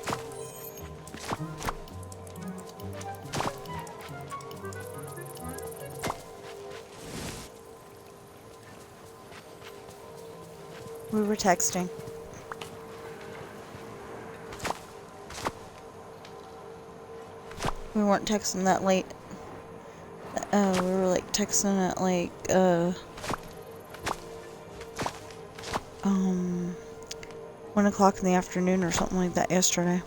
S1: We were texting. We weren't texting that late. We were like texting at like 1 o'clock in the afternoon or something like that yesterday.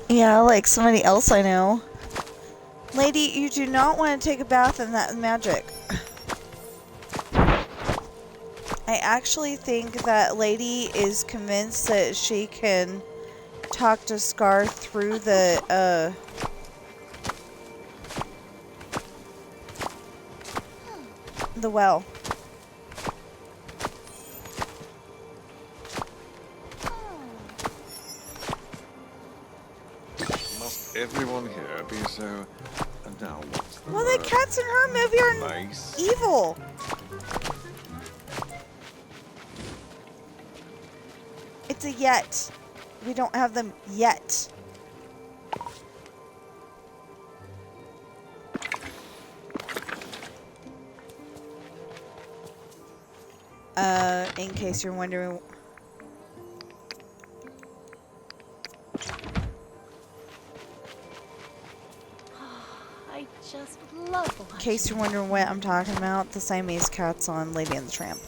S1: Yeah, like somebody else I know. Lady, you do not want to take a bath in that magic. I actually think that lady is convinced that she can talk to Scar through the well.
S6: Must everyone here be so... And now what's the
S1: Well, the cats in her movie are
S6: nice?
S1: evil. It's a yet. We don't have them yet. In case you're wondering.
S3: I just love watching.
S1: In case you're wondering what I'm talking about, the Siamese cats on Lady and the Tramp.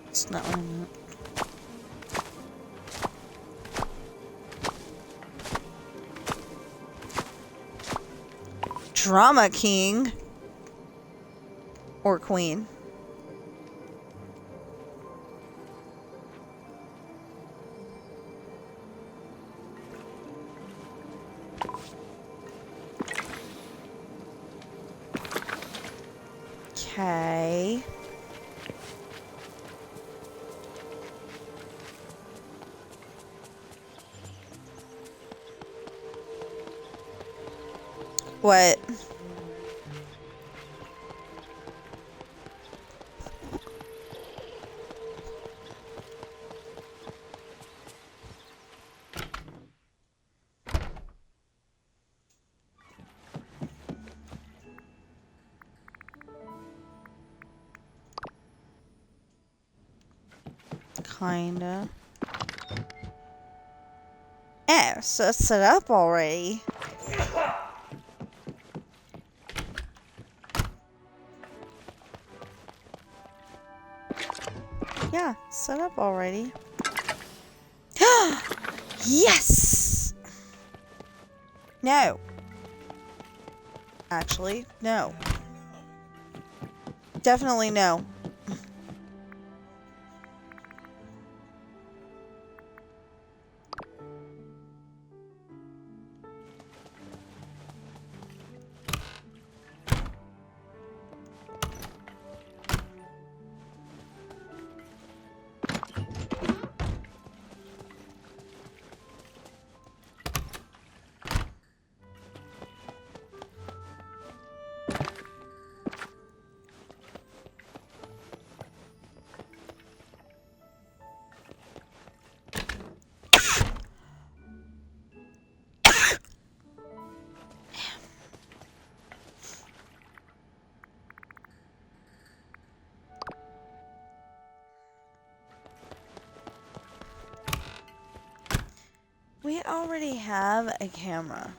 S1: It's not what I meant. Drama King or Queen. Okay. What? Kinda. Oh, so it's set up already. Yeah, set up already. Yes! No. Actually, no. Definitely no. We already have a camera.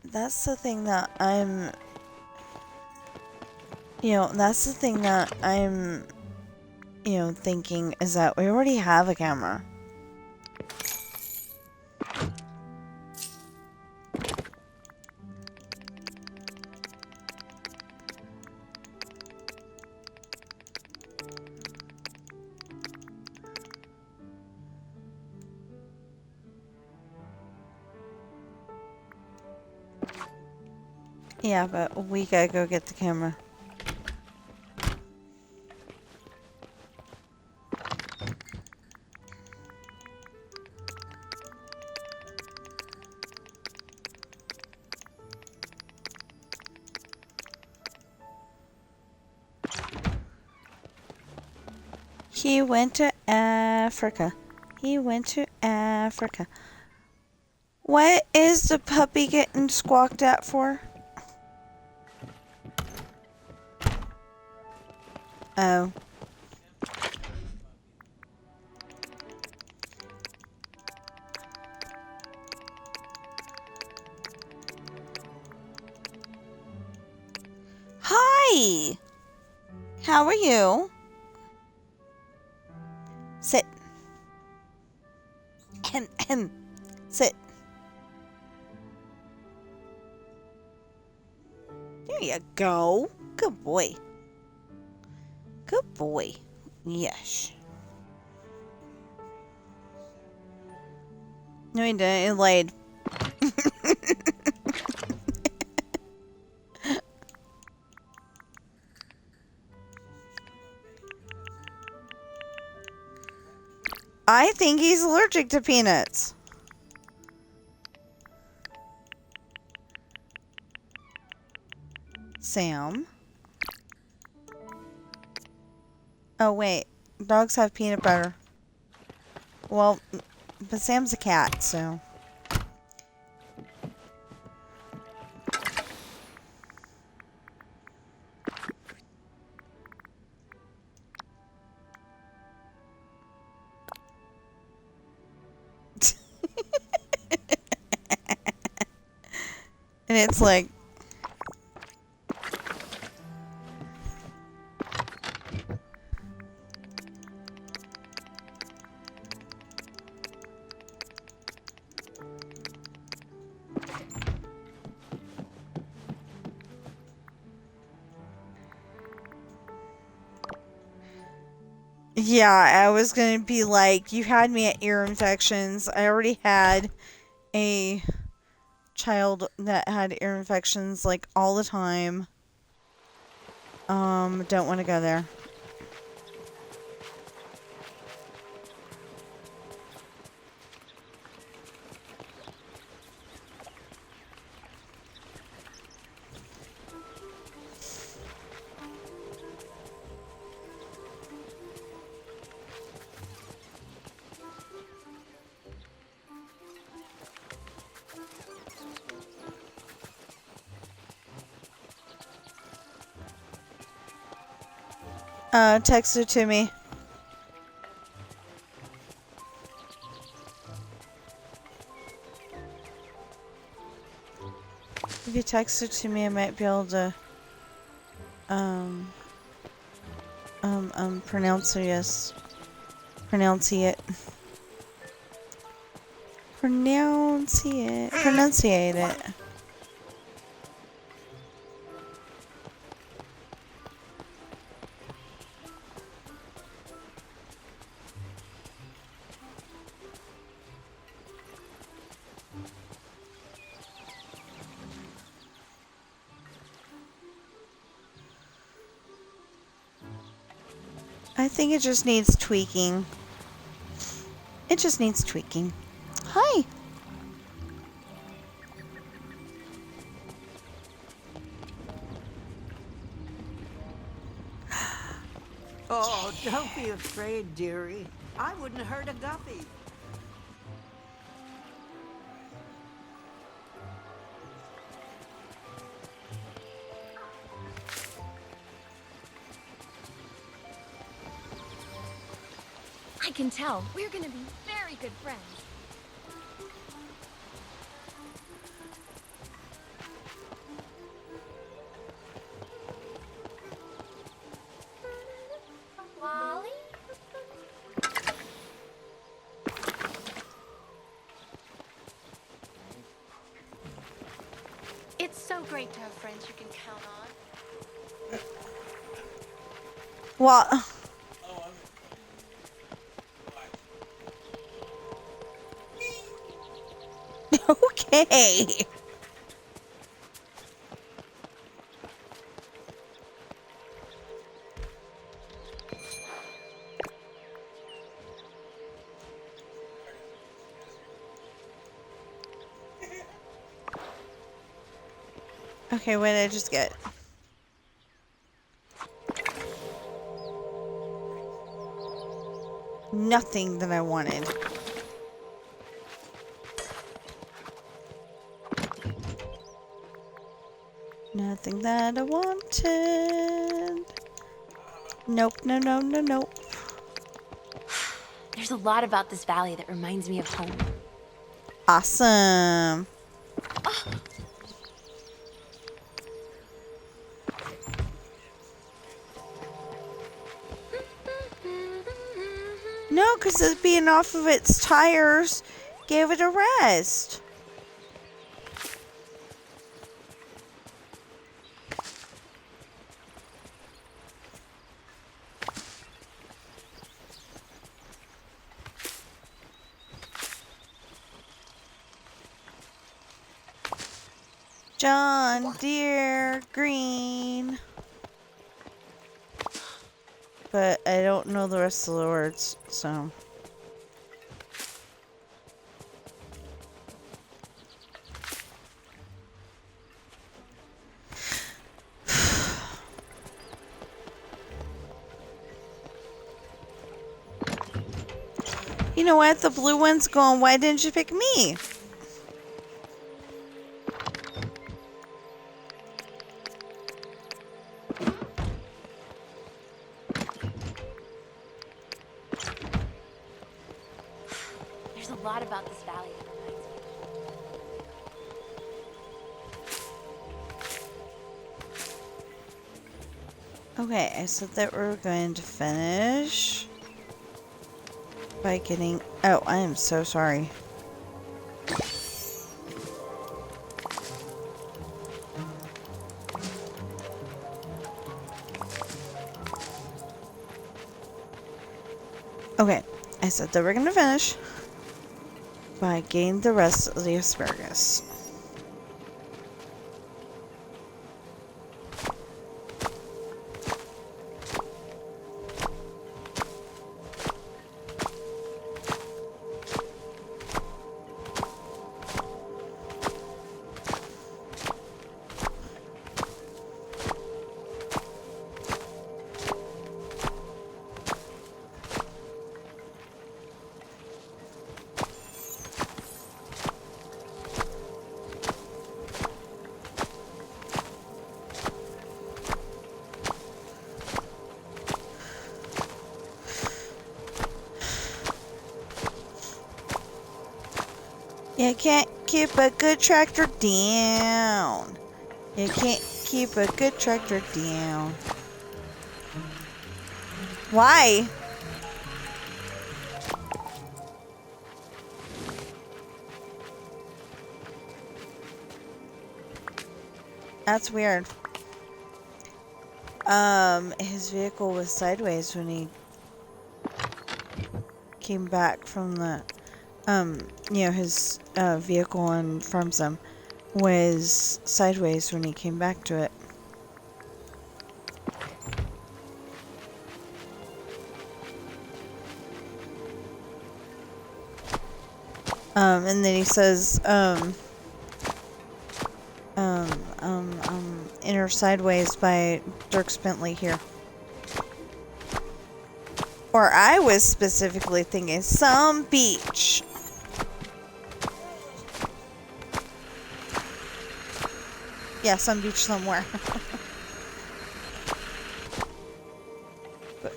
S1: That's the thing that I'm... that's the thing that I'm, thinking is that we already have a camera. Yeah, but we gotta go get the camera. He went to Africa. He went to Africa. What is the puppy getting squawked at for? Oh. Hi! How are you? Sit. Sit. There you go. Good boy. Good boy. Yes. No, he didn't. He laid. I think he's allergic to peanuts. Sam. Oh, wait. Dogs have peanut butter. Well, but Sam's a cat, so... And it's like... Yeah, I was gonna be like, you had me at ear infections. I already had a child that had ear infections, like, all the time. Don't want to go there. Text it to me. text it to me, I might be able to pronunciate it. I think it just needs tweaking. It just needs tweaking. Hi.
S11: Oh, don't be afraid, dearie. I wouldn't hurt a guppy.
S3: I can tell. We're gonna be very good friends. Wally? It's so great to have friends you can count on.
S1: What? Okay. Okay, what did I just get? Nothing that I wanted. Nothing that I wanted. Nope, no, no, no, nope.
S3: There's a lot about this valley that reminds me of home.
S1: Awesome. No, because it being off of its tires gave it a rest. John Deere Green. But I don't know the rest of the words, so. You know what? The blue one's going, why didn't you pick me?
S3: There's a lot about this valley that reminds me.
S1: Okay, I said that we were going to finish by getting... Oh, I am so sorry. Okay, I said that we're going to finish by getting the rest of the asparagus. You can't keep a good tractor down. You can't keep a good tractor down. Why? That's weird. His vehicle was sideways when he came back from the, his vehicle on Farm Sim was sideways when he came back to it. And then he says, Enter Sideways by Dirk Bentley here. Or I was specifically thinking some beach. Yeah, some beach somewhere. But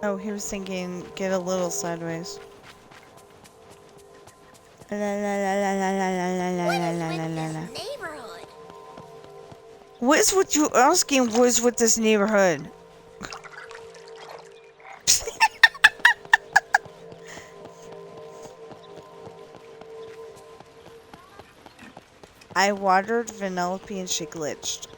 S1: oh, he was thinking get a little sideways. La la la la la la la la la la la la.
S3: Neighborhood.
S1: What is what you asking? What is with this neighborhood? I watered Vanellope and she glitched.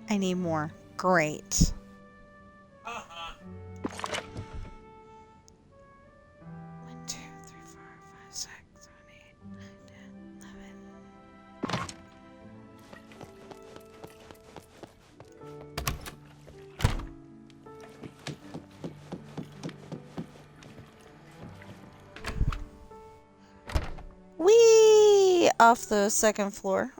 S1: I need more. Great. 1, 2, 3, 4, 5, 6, 7, 8, 9, 10, 11. Whee! Off the second floor.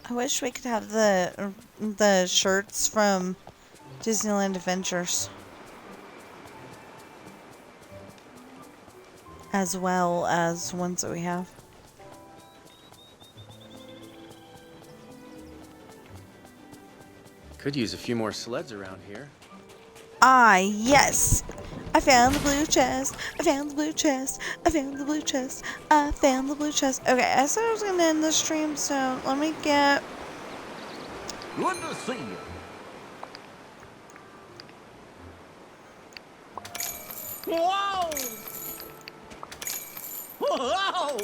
S1: I wish we could have the shirts from Disneyland Adventures as well as ones that we have.
S12: Could use a few more sleds around here.
S1: Ah, yes! I found the blue chest. I found the blue chest. I found the blue chest. I found the blue chest. Okay, I said I was gonna end the stream, so let me get.
S7: Good to see you. Whoa! Whoa!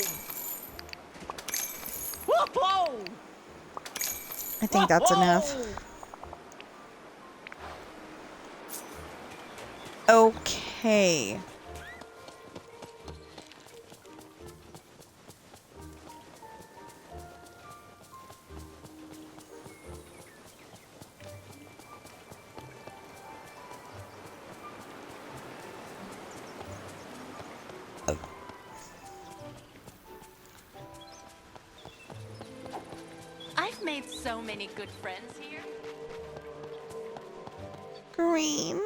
S7: Whoa!
S1: I think that's enough. Okay.
S3: I've made so many good friends here.
S1: Green.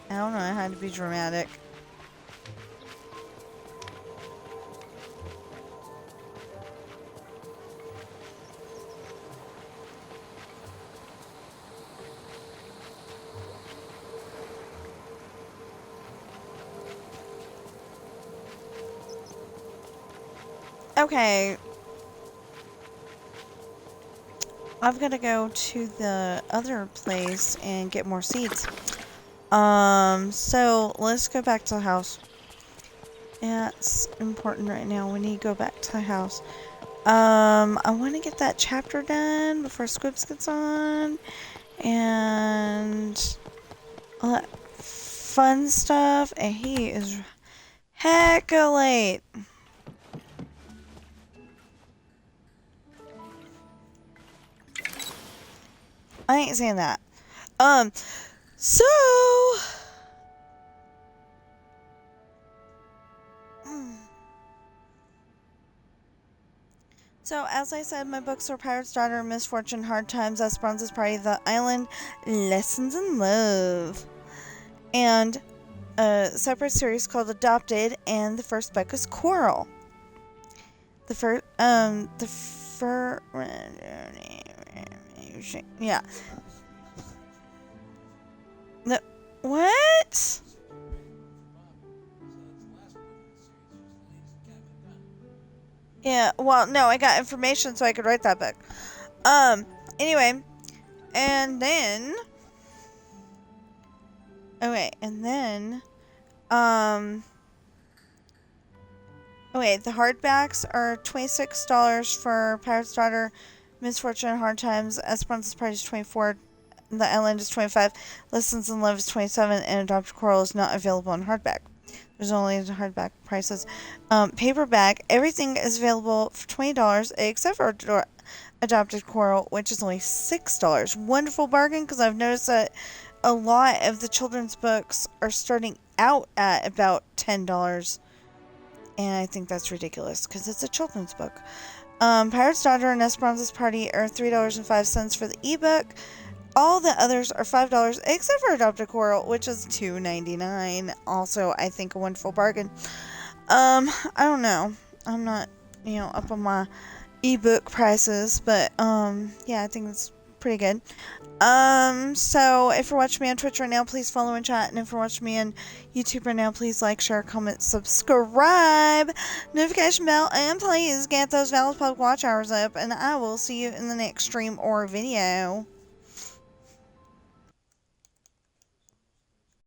S1: I don't know, I had to be dramatic. Okay. I've got to go to the other place and get more seeds. So let's go back to the house. Yeah, it's important right now. We need to go back to the house. I want to get that chapter done before Squibs gets on. And all that fun stuff. And he is hecka late. I ain't saying that. So... So, as I said, my books are Pirate's Daughter, Misfortune, Hard Times, Esperanza's Party, The Island, Lessons in Love. And a separate series called Adopted, and the first book is Coral. Yeah. What? Yeah, well, no, I got information so I could write that book. Anyway, and then... Okay, and then... Okay, the hardbacks are $26 for Pirate's Daughter, Misfortune, Hard Times, Esperanza's Party is $24, The Island is $25, Lessons in Love is $27, and Adopted Coral is not available in hardback. There's only the hardback prices. Paperback, everything is available for $20 except for Adopted Coral, which is only $6. Wonderful bargain, because I've noticed that a lot of the children's books are starting out at about $10. And I think that's ridiculous, because it's a children's book. Pirate's Daughter and Esperanza's Party are $3.05 for the ebook. All the others are $5 except for Adopted Coral, which is $2.99. Also, I think a wonderful bargain. I don't know. I'm not, up on my ebook prices, but yeah, I think it's pretty good. So if you're watching me on Twitch right now, please follow and chat, and if you're watching me on YouTube right now, please like, share, comment, subscribe, notification bell, and please get those valid public watch hours up, and I will see you in the next stream or video.